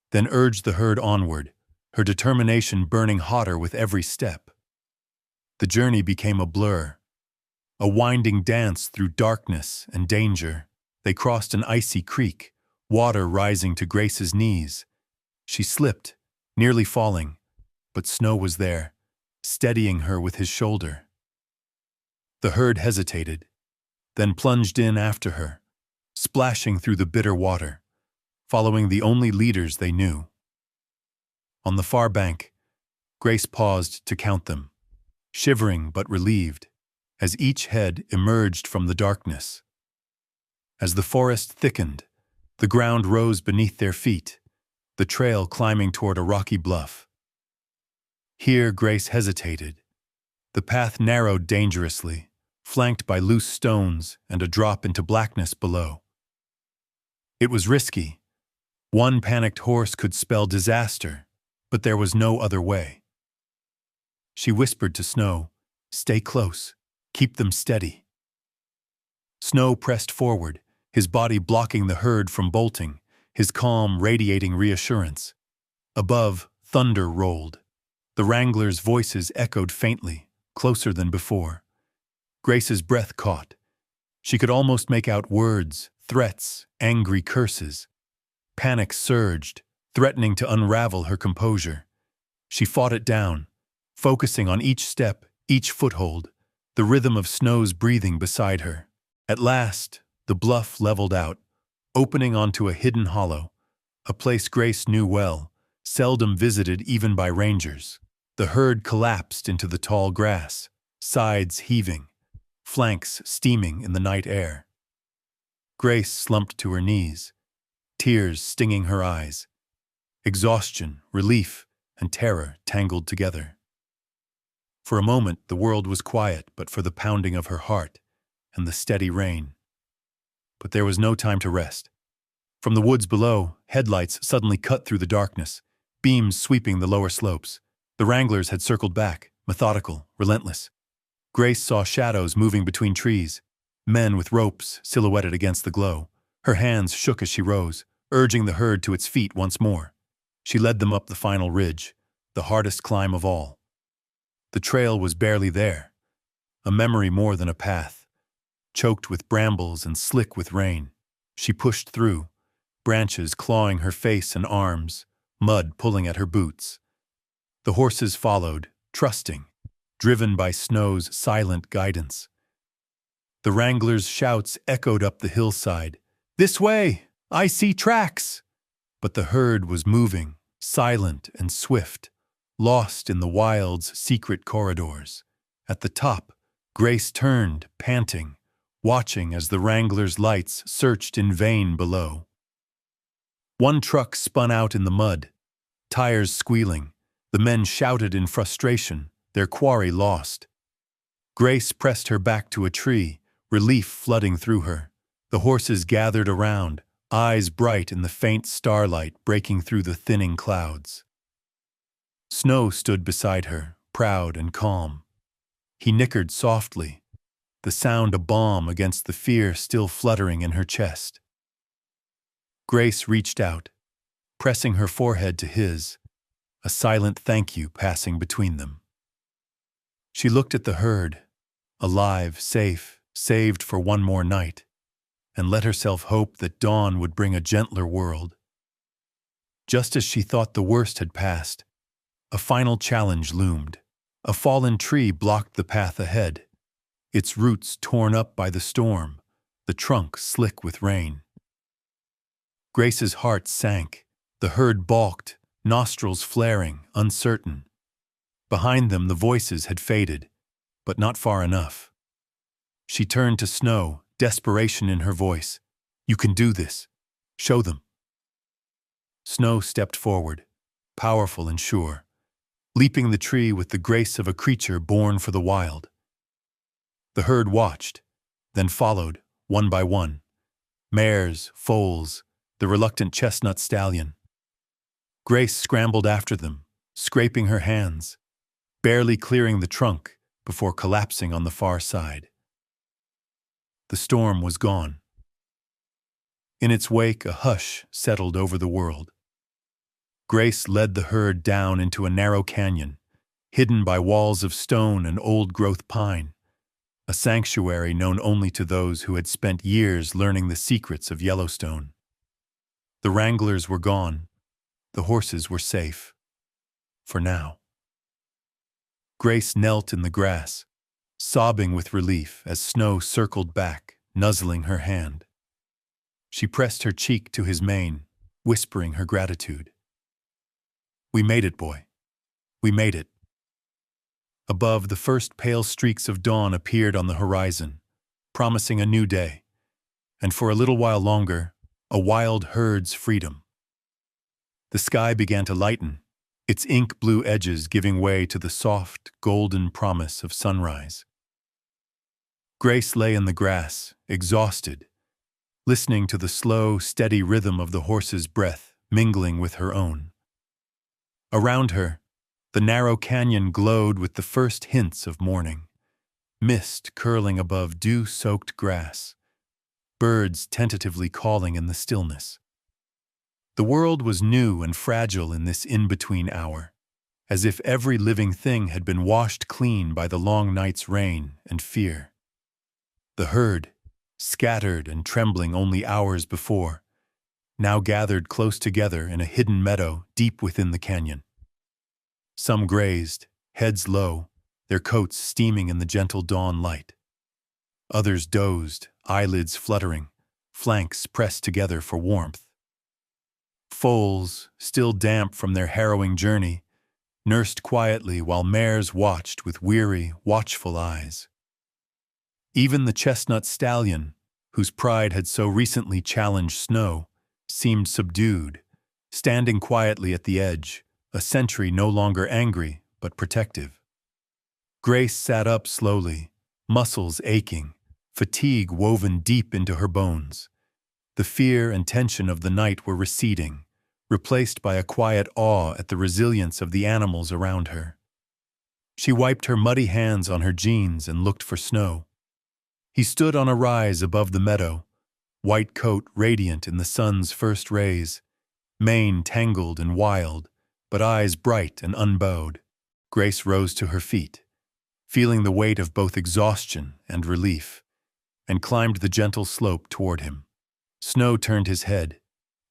then urged the herd onward, her determination burning hotter with every step. The journey became a blur, a winding dance through darkness and danger. They crossed an icy creek, water rising to Grace's knees. She slipped, nearly falling, but Snow was there, steadying her with his shoulder. The herd hesitated, then plunged in after her, splashing through the bitter water, following the only leaders they knew. On the far bank, Grace paused to count them, shivering but relieved, as each head emerged from the darkness. As the forest thickened, the ground rose beneath their feet, the trail climbing toward a rocky bluff. Here Grace hesitated. The path narrowed dangerously, flanked by loose stones and a drop into blackness below. It was risky. One panicked horse could spell disaster, but there was no other way. She whispered to Snow, "Stay close, keep them steady." Snow pressed forward, his body blocking the herd from bolting, his calm radiating reassurance. Above, thunder rolled. The wranglers' voices echoed faintly, closer than before. Grace's breath caught. She could almost make out words, threats, angry curses. Panic surged, threatening to unravel her composure. She fought it down, focusing on each step, each foothold, the rhythm of Snow's breathing beside her. At last, the bluff leveled out, opening onto a hidden hollow, a place Grace knew well, seldom visited even by rangers. The herd collapsed into the tall grass, sides heaving, flanks steaming in the night air. Grace slumped to her knees, tears stinging her eyes. Exhaustion, relief, and terror tangled together. For a moment, the world was quiet but for the pounding of her heart and the steady rain. But there was no time to rest. From the woods below, headlights suddenly cut through the darkness, beams sweeping the lower slopes. The wranglers had circled back, methodical, relentless. Grace saw shadows moving between trees, men with ropes silhouetted against the glow. Her hands shook as she rose, urging the herd to its feet once more. She led them up the final ridge, the hardest climb of all. The trail was barely there, a memory more than a path. Choked with brambles and slick with rain, she pushed through, branches clawing her face and arms, mud pulling at her boots. The horses followed, trusting, driven by Snow's silent guidance. The wranglers' shouts echoed up the hillside. "This way! I see tracks!" But the herd was moving, silent and swift, lost in the wild's secret corridors. At the top, Grace turned, panting, watching as the wranglers' lights searched in vain below. One truck spun out in the mud, tires squealing. The men shouted in frustration, their quarry lost. Grace pressed her back to a tree, relief flooding through her. The horses gathered around, eyes bright in the faint starlight breaking through the thinning clouds. Snow stood beside her, proud and calm. He nickered softly, the sound a balm against the fear still fluttering in her chest. Grace reached out, pressing her forehead to his, a silent thank you passing between them. She looked at the herd, alive, safe, saved for one more night, and let herself hope that dawn would bring a gentler world. Just as she thought the worst had passed, a final challenge loomed. A fallen tree blocked the path ahead, its roots torn up by the storm, the trunk slick with rain. Grace's heart sank. The herd balked, nostrils flaring, uncertain. Behind them the voices had faded, but not far enough. She turned to Snow, desperation in her voice. "You can do this. Show them." Snow stepped forward, powerful and sure, leaping the tree with the grace of a creature born for the wild. The herd watched, then followed, one by one. Mares, foals, the reluctant chestnut stallion. Grace scrambled after them, scraping her hands, barely clearing the trunk before collapsing on the far side. The storm was gone. In its wake, a hush settled over the world. Grace led the herd down into a narrow canyon, hidden by walls of stone and old-growth pine, a sanctuary known only to those who had spent years learning the secrets of Yellowstone. The wranglers were gone. The horses were safe. For now. Grace knelt in the grass, sobbing with relief as Snow circled back, nuzzling her hand. She pressed her cheek to his mane, whispering her gratitude. "We made it, boy. We made it." Above, the first pale streaks of dawn appeared on the horizon, promising a new day, and for a little while longer, a wild herd's freedom. The sky began to lighten, its ink-blue edges giving way to the soft, golden promise of sunrise. Grace lay in the grass, exhausted, listening to the slow, steady rhythm of the horse's breath mingling with her own. Around her, the narrow canyon glowed with the first hints of morning, mist curling above dew-soaked grass, birds tentatively calling in the stillness. The world was new and fragile in this in-between hour, as if every living thing had been washed clean by the long night's rain and fear. The herd, scattered and trembling only hours before, now gathered close together in a hidden meadow deep within the canyon. Some grazed, heads low, their coats steaming in the gentle dawn light. Others dozed, eyelids fluttering, flanks pressed together for warmth. Foals, still damp from their harrowing journey, nursed quietly while mares watched with weary, watchful eyes. Even the chestnut stallion, whose pride had so recently challenged Snow, seemed subdued, standing quietly at the edge, a sentry no longer angry but protective. Grace sat up slowly, muscles aching, fatigue woven deep into her bones. The fear and tension of the night were receding, replaced by a quiet awe at the resilience of the animals around her. She wiped her muddy hands on her jeans and looked for Snow. He stood on a rise above the meadow, white coat radiant in the sun's first rays, mane tangled and wild, but eyes bright and unbowed. Grace rose to her feet, feeling the weight of both exhaustion and relief, and climbed the gentle slope toward him. Snow turned his head,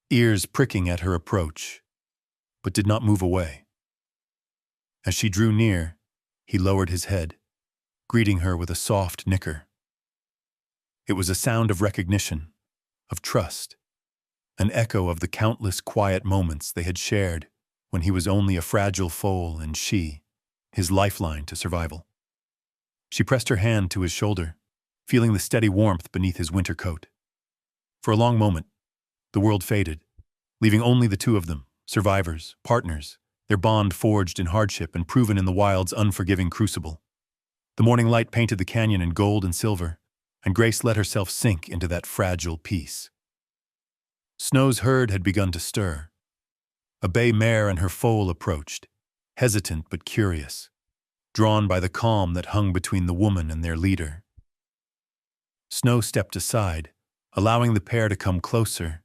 ears pricking at her approach, but did not move away. As she drew near, he lowered his head, greeting her with a soft nicker. It was a sound of recognition, of trust, an echo of the countless quiet moments they had shared when he was only a fragile foal and she, his lifeline to survival. She pressed her hand to his shoulder, feeling the steady warmth beneath his winter coat. For a long moment, the world faded, leaving only the two of them, survivors, partners, their bond forged in hardship and proven in the wild's unforgiving crucible. The morning light painted the canyon in gold and silver, and Grace let herself sink into that fragile peace. Snow's herd had begun to stir. A bay mare and her foal approached, hesitant but curious, drawn by the calm that hung between the woman and their leader. Snow stepped aside, allowing the pair to come closer.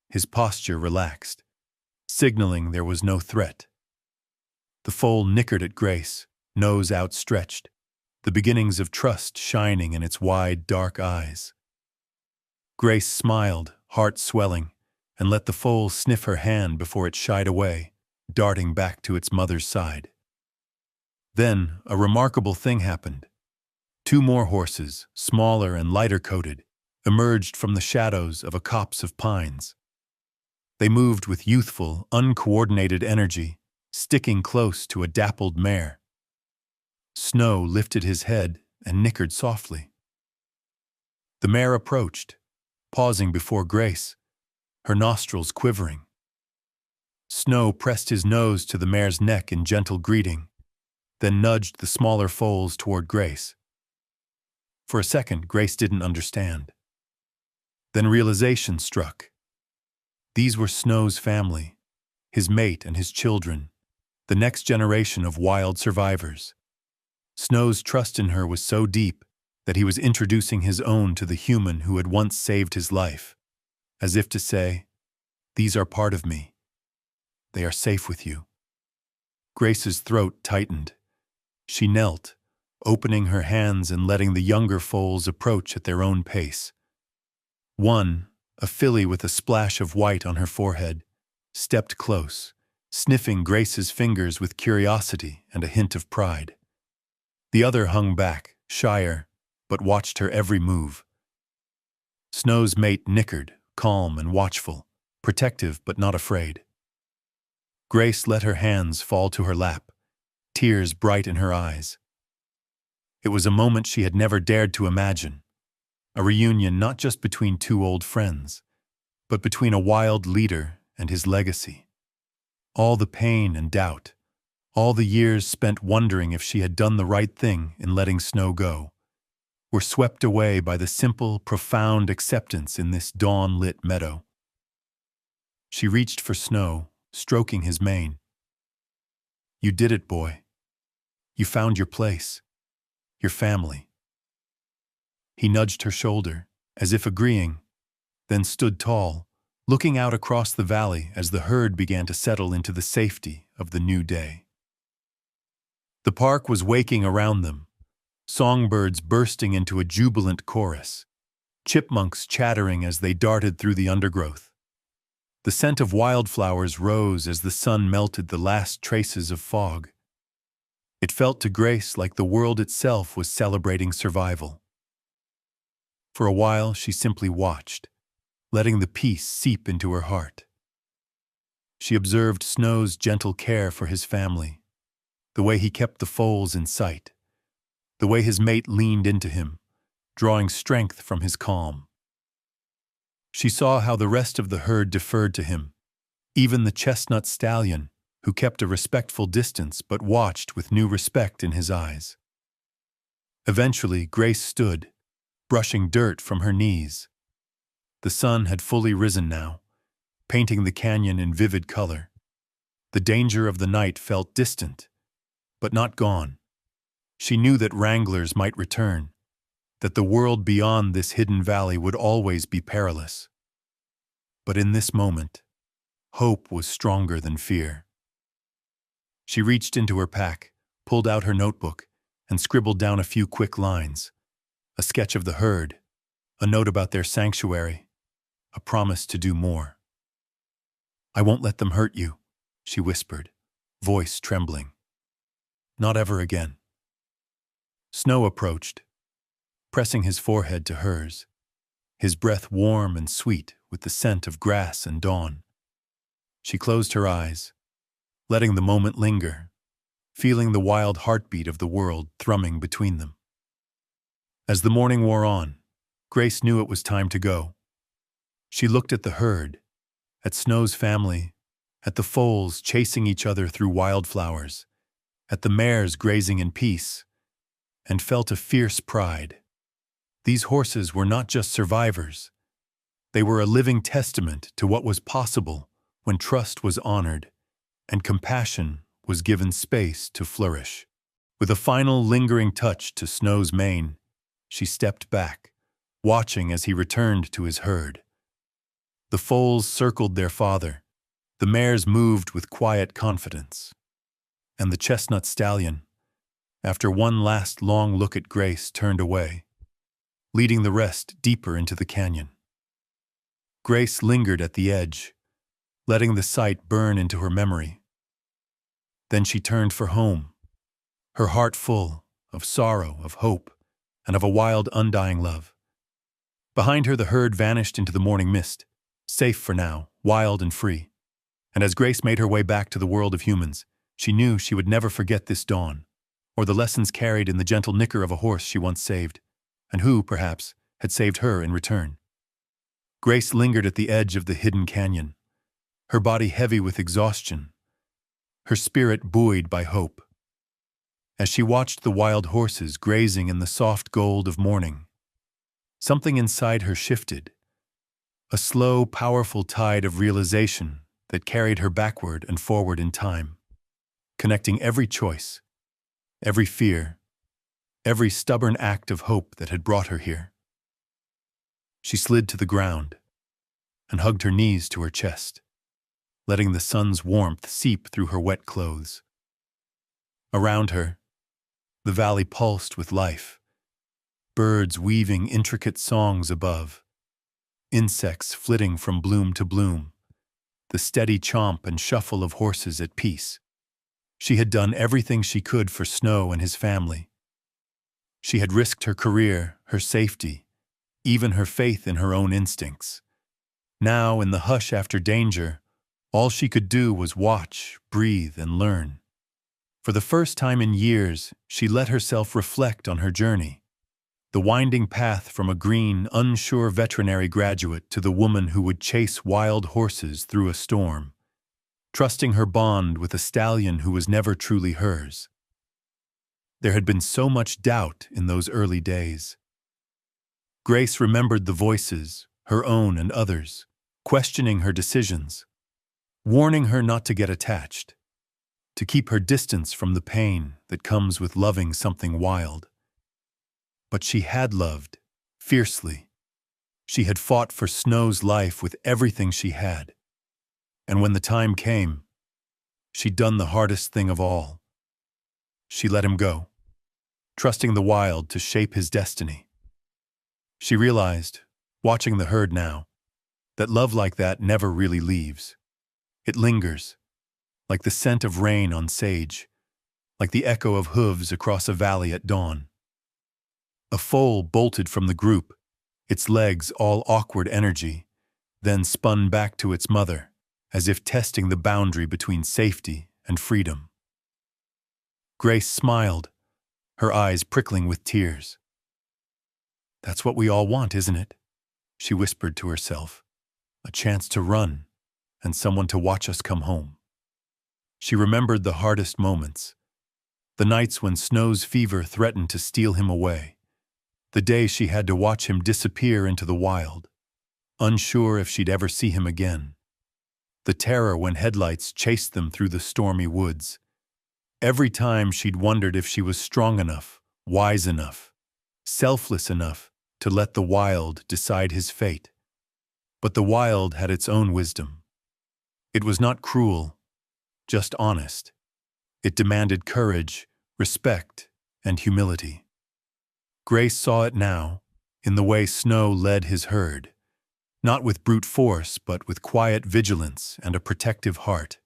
His posture relaxed, signaling there was no threat. The foal nickered at Grace, nose outstretched, the beginnings of trust shining in its wide, dark eyes. Grace smiled, heart swelling, and let the foal sniff her hand before it shied away, darting back to its mother's side. Then, a remarkable thing happened. Two more horses, smaller and lighter coated, emerged from the shadows of a copse of pines. They moved with youthful, uncoordinated energy, sticking close to a dappled mare. Snow lifted his head and nickered softly. The mare approached, pausing before Grace, her nostrils quivering. Snow pressed his nose to the mare's neck in gentle greeting, then nudged the smaller foals toward Grace. For a second, Grace didn't understand. Then realization struck. These were Snow's family, his mate and his children, the next generation of wild survivors. Snow's trust in her was so deep that he was introducing his own to the human who had once saved his life, as if to say, "These are part of me. They are safe with you." Grace's throat tightened. She knelt, opening her hands and letting the younger foals approach at their own pace. One, a filly with a splash of white on her forehead, stepped close, sniffing Grace's fingers with curiosity and a hint of pride. The other hung back, shyer, but watched her every move. Snow's mate nickered, calm and watchful, protective but not afraid. Grace let her hands fall to her lap, tears bright in her eyes. It was a moment she had never dared to imagine, a reunion not just between two old friends, but between a wild leader and his legacy. All the pain and doubt, all the years spent wondering if she had done the right thing in letting Snow go, were swept away by the simple, profound acceptance in this dawn-lit meadow. She reached for Snow, stroking his mane. "You did it, boy. You found your place, your family." He nudged her shoulder, as if agreeing, then stood tall, looking out across the valley as the herd began to settle into the safety of the new day. The park was waking around them, songbirds bursting into a jubilant chorus, chipmunks chattering as they darted through the undergrowth. The scent of wildflowers rose as the sun melted the last traces of fog. It felt to Grace like the world itself was celebrating survival. For a while, she simply watched, letting the peace seep into her heart. She observed Snow's gentle care for his family, the way he kept the foals in sight, the way his mate leaned into him, drawing strength from his calm. She saw how the rest of the herd deferred to him, even the chestnut stallion, who kept a respectful distance but watched with new respect in his eyes. Eventually, Grace stood, brushing dirt from her knees. The sun had fully risen now, painting the canyon in vivid color. The danger of the night felt distant, but not gone. She knew that wranglers might return, that the world beyond this hidden valley would always be perilous. But in this moment, hope was stronger than fear. She reached into her pack, pulled out her notebook, and scribbled down a few quick lines. A sketch of the herd, a note about their sanctuary, a promise to do more. "I won't let them hurt you," she whispered, voice trembling. "Not ever again." Snow approached, pressing his forehead to hers, his breath warm and sweet with the scent of grass and dawn. She closed her eyes, letting the moment linger, feeling the wild heartbeat of the world thrumming between them. As the morning wore on, Grace knew it was time to go. She looked at the herd, at Snow's family, at the foals chasing each other through wildflowers, at the mares grazing in peace, and felt a fierce pride. These horses were not just survivors. They were a living testament to what was possible when trust was honored and compassion was given space to flourish. With a final lingering touch to Snow's mane, she stepped back, watching as he returned to his herd. The foals circled their father, the mares moved with quiet confidence, and the chestnut stallion, after one last long look at Grace, turned away, leading the rest deeper into the canyon. Grace lingered at the edge, letting the sight burn into her memory. Then she turned for home, her heart full of sorrow, of hope, and of a wild, undying love. Behind her, the herd vanished into the morning mist, safe for now, wild and free. And as Grace made her way back to the world of humans, she knew she would never forget this dawn, or the lessons carried in the gentle nicker of a horse she once saved, and who, perhaps, had saved her in return. Grace lingered at the edge of the hidden canyon, her body heavy with exhaustion, her spirit buoyed by hope. As she watched the wild horses grazing in the soft gold of morning, something inside her shifted, a slow, powerful tide of realization that carried her backward and forward in time, connecting every choice, every fear, every stubborn act of hope that had brought her here. She slid to the ground and hugged her knees to her chest, letting the sun's warmth seep through her wet clothes. Around her, the valley pulsed with life, birds weaving intricate songs above, insects flitting from bloom to bloom, the steady chomp and shuffle of horses at peace. She had done everything she could for Snow and his family. She had risked her career, her safety, even her faith in her own instincts. Now, in the hush after danger, all she could do was watch, breathe, and learn. For the first time in years, she let herself reflect on her journey. The winding path from a green, unsure veterinary graduate to the woman who would chase wild horses through a storm, trusting her bond with a stallion who was never truly hers. There had been so much doubt in those early days. Grace remembered the voices, her own and others, questioning her decisions, warning her not to get attached, to keep her distance from the pain that comes with loving something wild. But she had loved, fiercely. She had fought for Snow's life with everything she had. And when the time came, she'd done the hardest thing of all. She let him go, trusting the wild to shape his destiny. She realized, watching the herd now, that love like that never really leaves. It lingers, like the scent of rain on sage, like the echo of hooves across a valley at dawn. A foal bolted from the group, its legs all awkward energy, then spun back to its mother, as if testing the boundary between safety and freedom. Grace smiled, her eyes prickling with tears. "That's what we all want, isn't it?" she whispered to herself. "A chance to run, and someone to watch us come home." She remembered the hardest moments, the nights when Snow's fever threatened to steal him away, The day she had to watch him disappear into the wild, unsure if she'd ever see him again. The terror when headlights chased them through the stormy woods. Every time she'd wondered if she was strong enough, wise enough, selfless enough to let the wild decide his fate. But the wild had its own wisdom. It was not cruel, just honest. It demanded courage, respect, and humility. Grace saw it now, in the way Snow led his herd, not with brute force, but with quiet vigilance and a protective heart.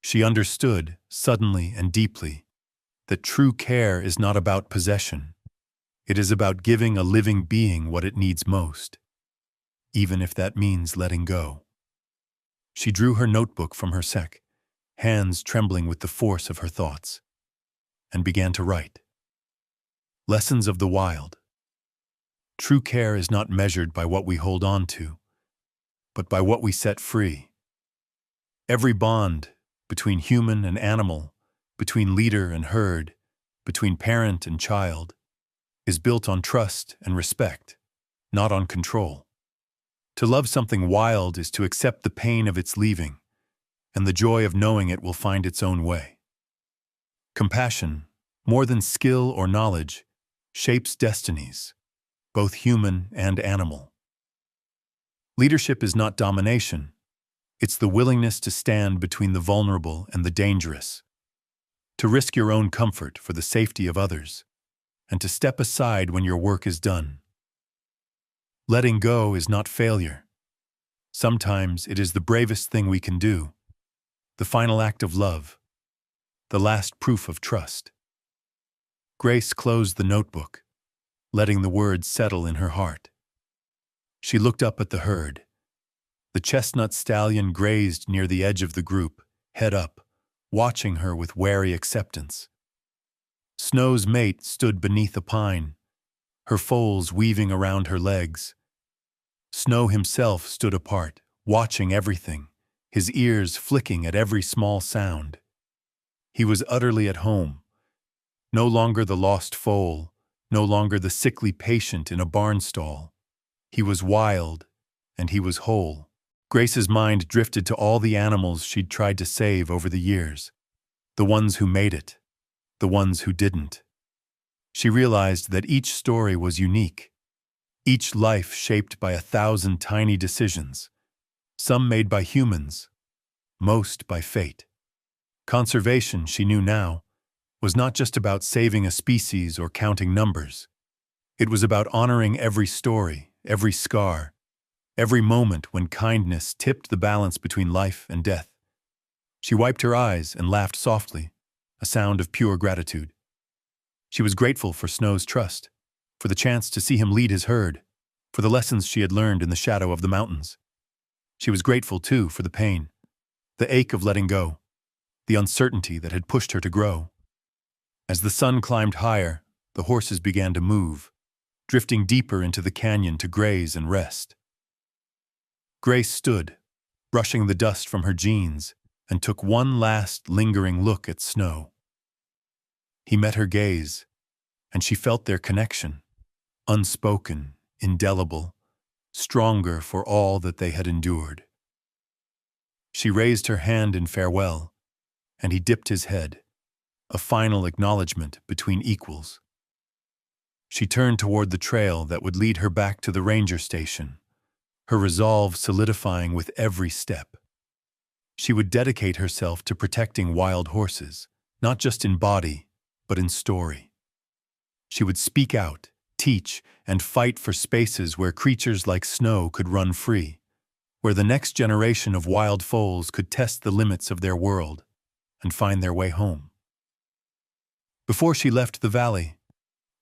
She understood, suddenly and deeply, that true care is not about possession. It is about giving a living being what it needs most, even if that means letting go. She drew her notebook from her sack, hands trembling with the force of her thoughts, and began to write. Lessons of the wild. True care is not measured by what we hold on to, but by what we set free. Every bond, between human and animal, between leader and herd, between parent and child, is built on trust and respect, not on control. To love something wild is to accept the pain of its leaving, and the joy of knowing it will find its own way. Compassion, more than skill or knowledge, shapes destinies, both human and animal. Leadership is not domination. It's the willingness to stand between the vulnerable and the dangerous, to risk your own comfort for the safety of others, and to step aside when your work is done. Letting go is not failure. Sometimes it is the bravest thing we can do, the final act of love, the last proof of trust. Grace closed the notebook, letting the words settle in her heart. She looked up at the herd. The chestnut stallion grazed near the edge of the group, head up, watching her with wary acceptance. Snow's mate stood beneath a pine, her foals weaving around her legs. Snow himself stood apart, watching everything, his ears flicking at every small sound. He was utterly at home, no longer the lost foal, no longer the sickly patient in a barn stall. He was wild, and he was whole. Grace's mind drifted to all the animals she'd tried to save over the years, the ones who made it, the ones who didn't. She realized that each story was unique, each life shaped by 1,000 tiny decisions, some made by humans, most by fate. Conservation, she knew now, was not just about saving a species or counting numbers. It was about honoring every story, every scar, every moment when kindness tipped the balance between life and death. She wiped her eyes and laughed softly, a sound of pure gratitude. She was grateful for Snow's trust, for the chance to see him lead his herd, for the lessons she had learned in the shadow of the mountains. She was grateful, too, for the pain, the ache of letting go, the uncertainty that had pushed her to grow. As the sun climbed higher, the horses began to move, drifting deeper into the canyon to graze and rest. Grace stood, brushing the dust from her jeans, and took one last lingering look at Snow. He met her gaze, and she felt their connection, unspoken, indelible, stronger for all that they had endured. She raised her hand in farewell, and he dipped his head, a final acknowledgement between equals. She turned toward the trail that would lead her back to the ranger station, her resolve solidifying with every step. She would dedicate herself to protecting wild horses, not just in body, but in story. She would speak out, teach, and fight for spaces where creatures like Snow could run free, where the next generation of wild foals could test the limits of their world and find their way home. Before she left the valley,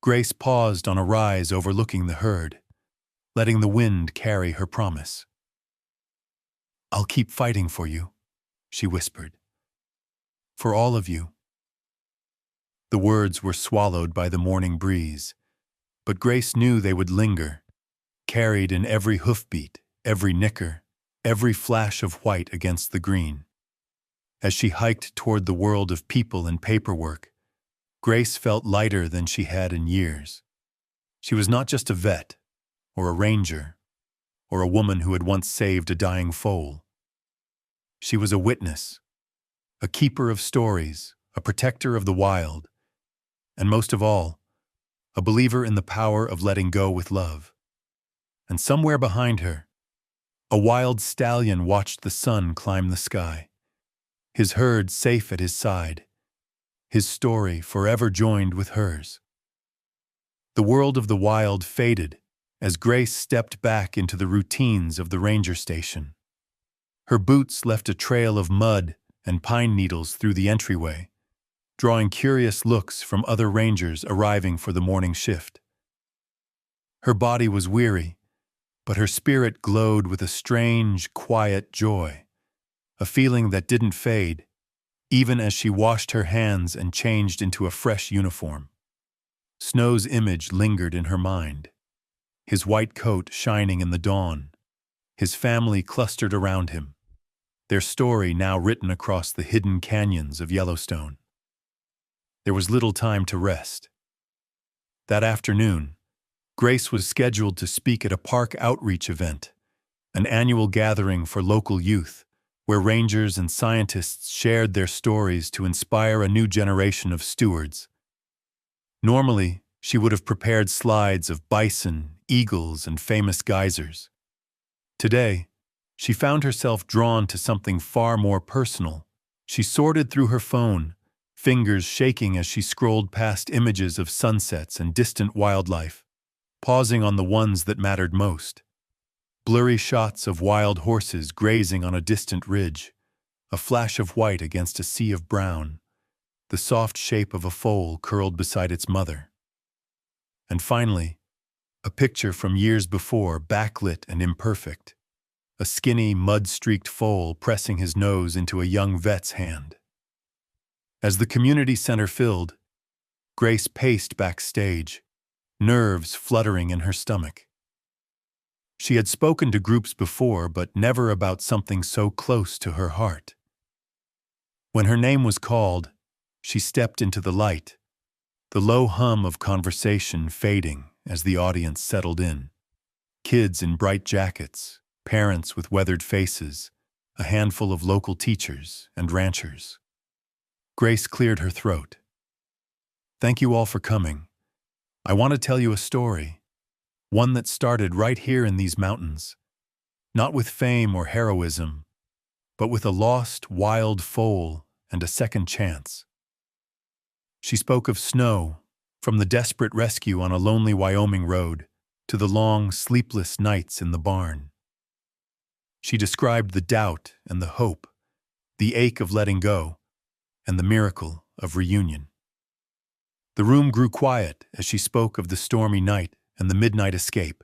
Grace paused on a rise overlooking the herd, letting the wind carry her promise. "I'll keep fighting for you," she whispered. "For all of you." The words were swallowed by the morning breeze, but Grace knew they would linger, carried in every hoofbeat, every nicker, every flash of white against the green. As she hiked toward the world of people and paperwork, Grace felt lighter than she had in years. She was not just a vet, or a ranger, or a woman who had once saved a dying foal. She was a witness, a keeper of stories, a protector of the wild, and most of all, a believer in the power of letting go with love. And somewhere behind her, a wild stallion watched the sun climb the sky, his herd safe at his side, his story forever joined with hers. The world of the wild faded as Grace stepped back into the routines of the ranger station. Her boots left a trail of mud and pine needles through the entryway, drawing curious looks from other rangers arriving for the morning shift. Her body was weary, but her spirit glowed with a strange, quiet joy, a feeling that didn't fade, even as she washed her hands and changed into a fresh uniform. Snow's image lingered in her mind, his white coat shining in the dawn, his family clustered around him, their story now written across the hidden canyons of Yellowstone. There was little time to rest. That afternoon, Grace was scheduled to speak at a park outreach event, an annual gathering for local youth, where rangers and scientists shared their stories to inspire a new generation of stewards. Normally, she would have prepared slides of bison, eagles, and famous geysers. Today, she found herself drawn to something far more personal. She sorted through her phone, fingers shaking as she scrolled past images of sunsets and distant wildlife, pausing on the ones that mattered most. Blurry shots of wild horses grazing on a distant ridge, a flash of white against a sea of brown, the soft shape of a foal curled beside its mother. And finally, a picture from years before, backlit and imperfect, a skinny, mud-streaked foal pressing his nose into a young vet's hand. As the community center filled, Grace paced backstage, nerves fluttering in her stomach. She had spoken to groups before, but never about something so close to her heart. When her name was called, she stepped into the light, the low hum of conversation fading as the audience settled in. Kids in bright jackets, parents with weathered faces, a handful of local teachers and ranchers. Grace cleared her throat. "Thank you all for coming. I want to tell you a story, one that started right here in these mountains, not with fame or heroism, but with a lost, wild foal and a second chance." She spoke of snow, from the desperate rescue on a lonely Wyoming road to the long, sleepless nights in the barn. She described the doubt and the hope, the ache of letting go, and the miracle of reunion. The room grew quiet as she spoke of the stormy night and the midnight escape,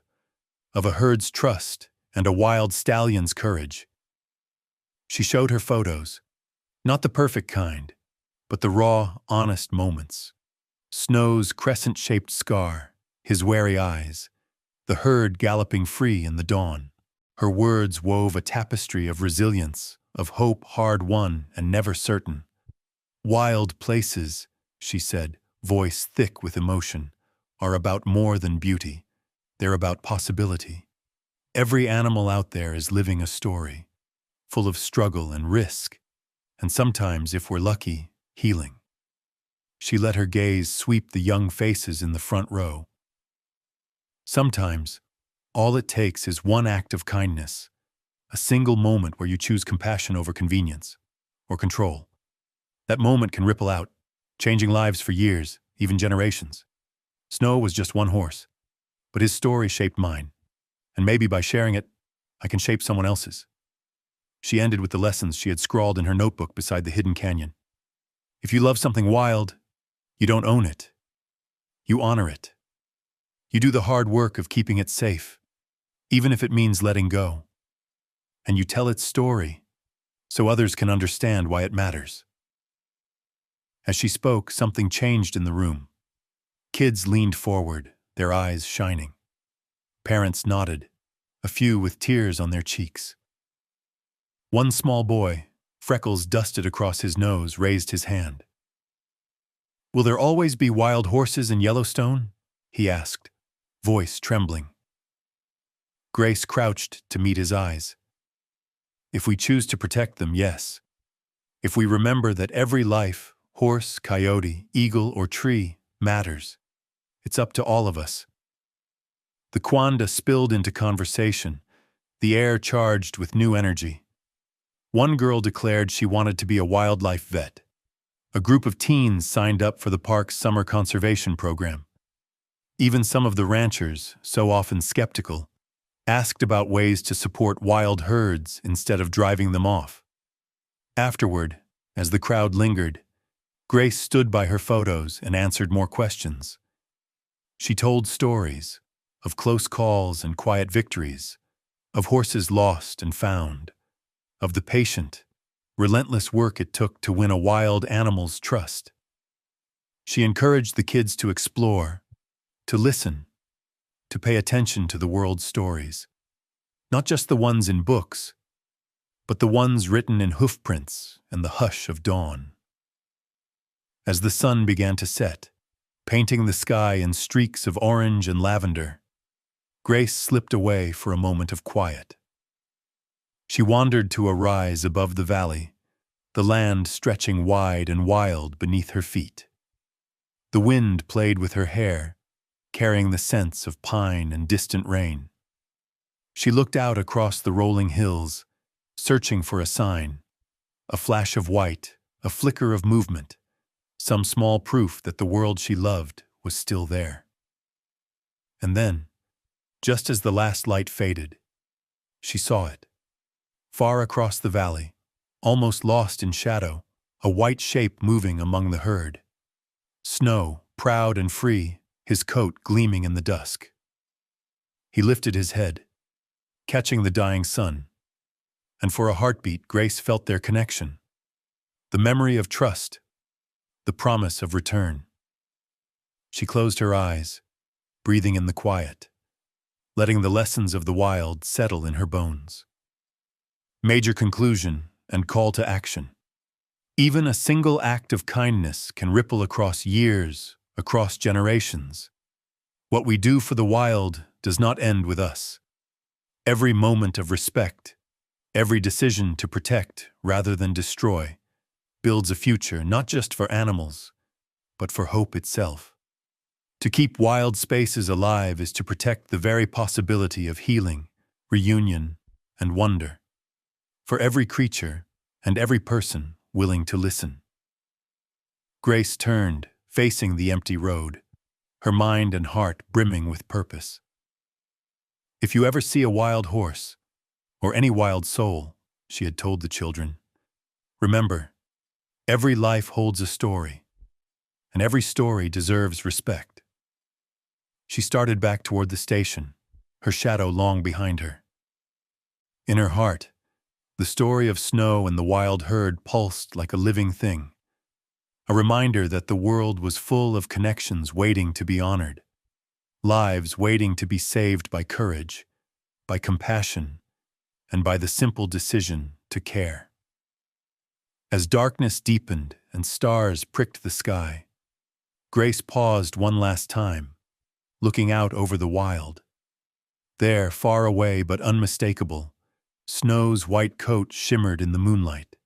of a herd's trust and a wild stallion's courage. She showed her photos, not the perfect kind, but the raw, honest moments. Snow's crescent-shaped scar, his wary eyes, the herd galloping free in the dawn. Her words wove a tapestry of resilience, of hope hard-won and never certain. "Wild places," she said, voice thick with emotion, "are about more than beauty. They're about possibility. Every animal out there is living a story, full of struggle and risk, and sometimes, if we're lucky, healing." She let her gaze sweep the young faces in the front row. Sometimes, all it takes is one act of kindness, a single moment where you choose compassion over convenience or control. That moment can ripple out, changing lives for years, even generations. Snow was just one horse, but his story shaped mine, and maybe by sharing it, I can shape someone else's. She ended with the lessons she had scrawled in her notebook beside the hidden canyon. If you love something wild, you don't own it. You honor it. You do the hard work of keeping it safe, even if it means letting go. And you tell its story, so others can understand why it matters. As she spoke, something changed in the room. Kids leaned forward, their eyes shining. Parents nodded, a few with tears on their cheeks. One small boy, freckles dusted across his nose, raised his hand. "Will there always be wild horses in Yellowstone?" he asked, voice trembling. Grace crouched to meet his eyes. If we choose to protect them, yes. If we remember that every life, horse, coyote, eagle, or tree, matters, it's up to all of us. The quanda spilled into conversation, the air charged with new energy. One girl declared she wanted to be a wildlife vet. A group of teens signed up for the park's summer conservation program. Even some of the ranchers, so often skeptical, asked about ways to support wild herds instead of driving them off. Afterward, as the crowd lingered, Grace stood by her photos and answered more questions. She told stories of close calls and quiet victories, of horses lost and found, of the patient, relentless work it took to win a wild animal's trust. She encouraged the kids to explore, to listen, to pay attention to the world's stories, not just the ones in books, but the ones written in hoofprints and the hush of dawn. As the sun began to set, painting the sky in streaks of orange and lavender, Grace slipped away for a moment of quiet. She wandered to a rise above the valley, the land stretching wide and wild beneath her feet. The wind played with her hair, carrying the scents of pine and distant rain. She looked out across the rolling hills, searching for a sign, a flash of white, a flicker of movement, some small proof that the world she loved was still there. And then, just as the last light faded, she saw it. Far across the valley, almost lost in shadow, a white shape moving among the herd. Snow, proud and free, his coat gleaming in the dusk. He lifted his head, catching the dying sun, and for a heartbeat Grace felt their connection. The memory of trust, the promise of return. She closed her eyes, breathing in the quiet, letting the lessons of the wild settle in her bones. Major conclusion and call to action. Even a single act of kindness can ripple across years, across generations. What we do for the wild does not end with us. Every moment of respect, every decision to protect rather than destroy, builds a future not just for animals, but for hope itself. To keep wild spaces alive is to protect the very possibility of healing, reunion, and wonder. For every creature and every person willing to listen. Grace turned, facing the empty road, her mind and heart brimming with purpose. If you ever see a wild horse, or any wild soul, she had told the children, remember, every life holds a story, and every story deserves respect. She started back toward the station, her shadow long behind her. In her heart, the story of Snow and the wild herd pulsed like a living thing, a reminder that the world was full of connections waiting to be honored, lives waiting to be saved by courage, by compassion, and by the simple decision to care. As darkness deepened and stars pricked the sky, Grace paused one last time, looking out over the wild. There, far away but unmistakable, Snow's white coat shimmered in the moonlight,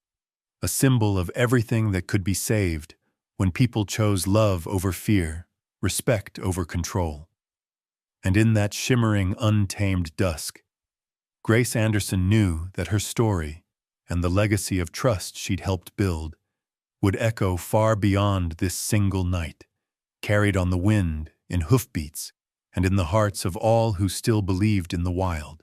a symbol of everything that could be saved when people chose love over fear, respect over control. And in that shimmering, untamed dusk, Grace Anderson knew that her story and the legacy of trust she'd helped build would echo far beyond this single night, carried on the wind, in hoofbeats, and in the hearts of all who still believed in the wild.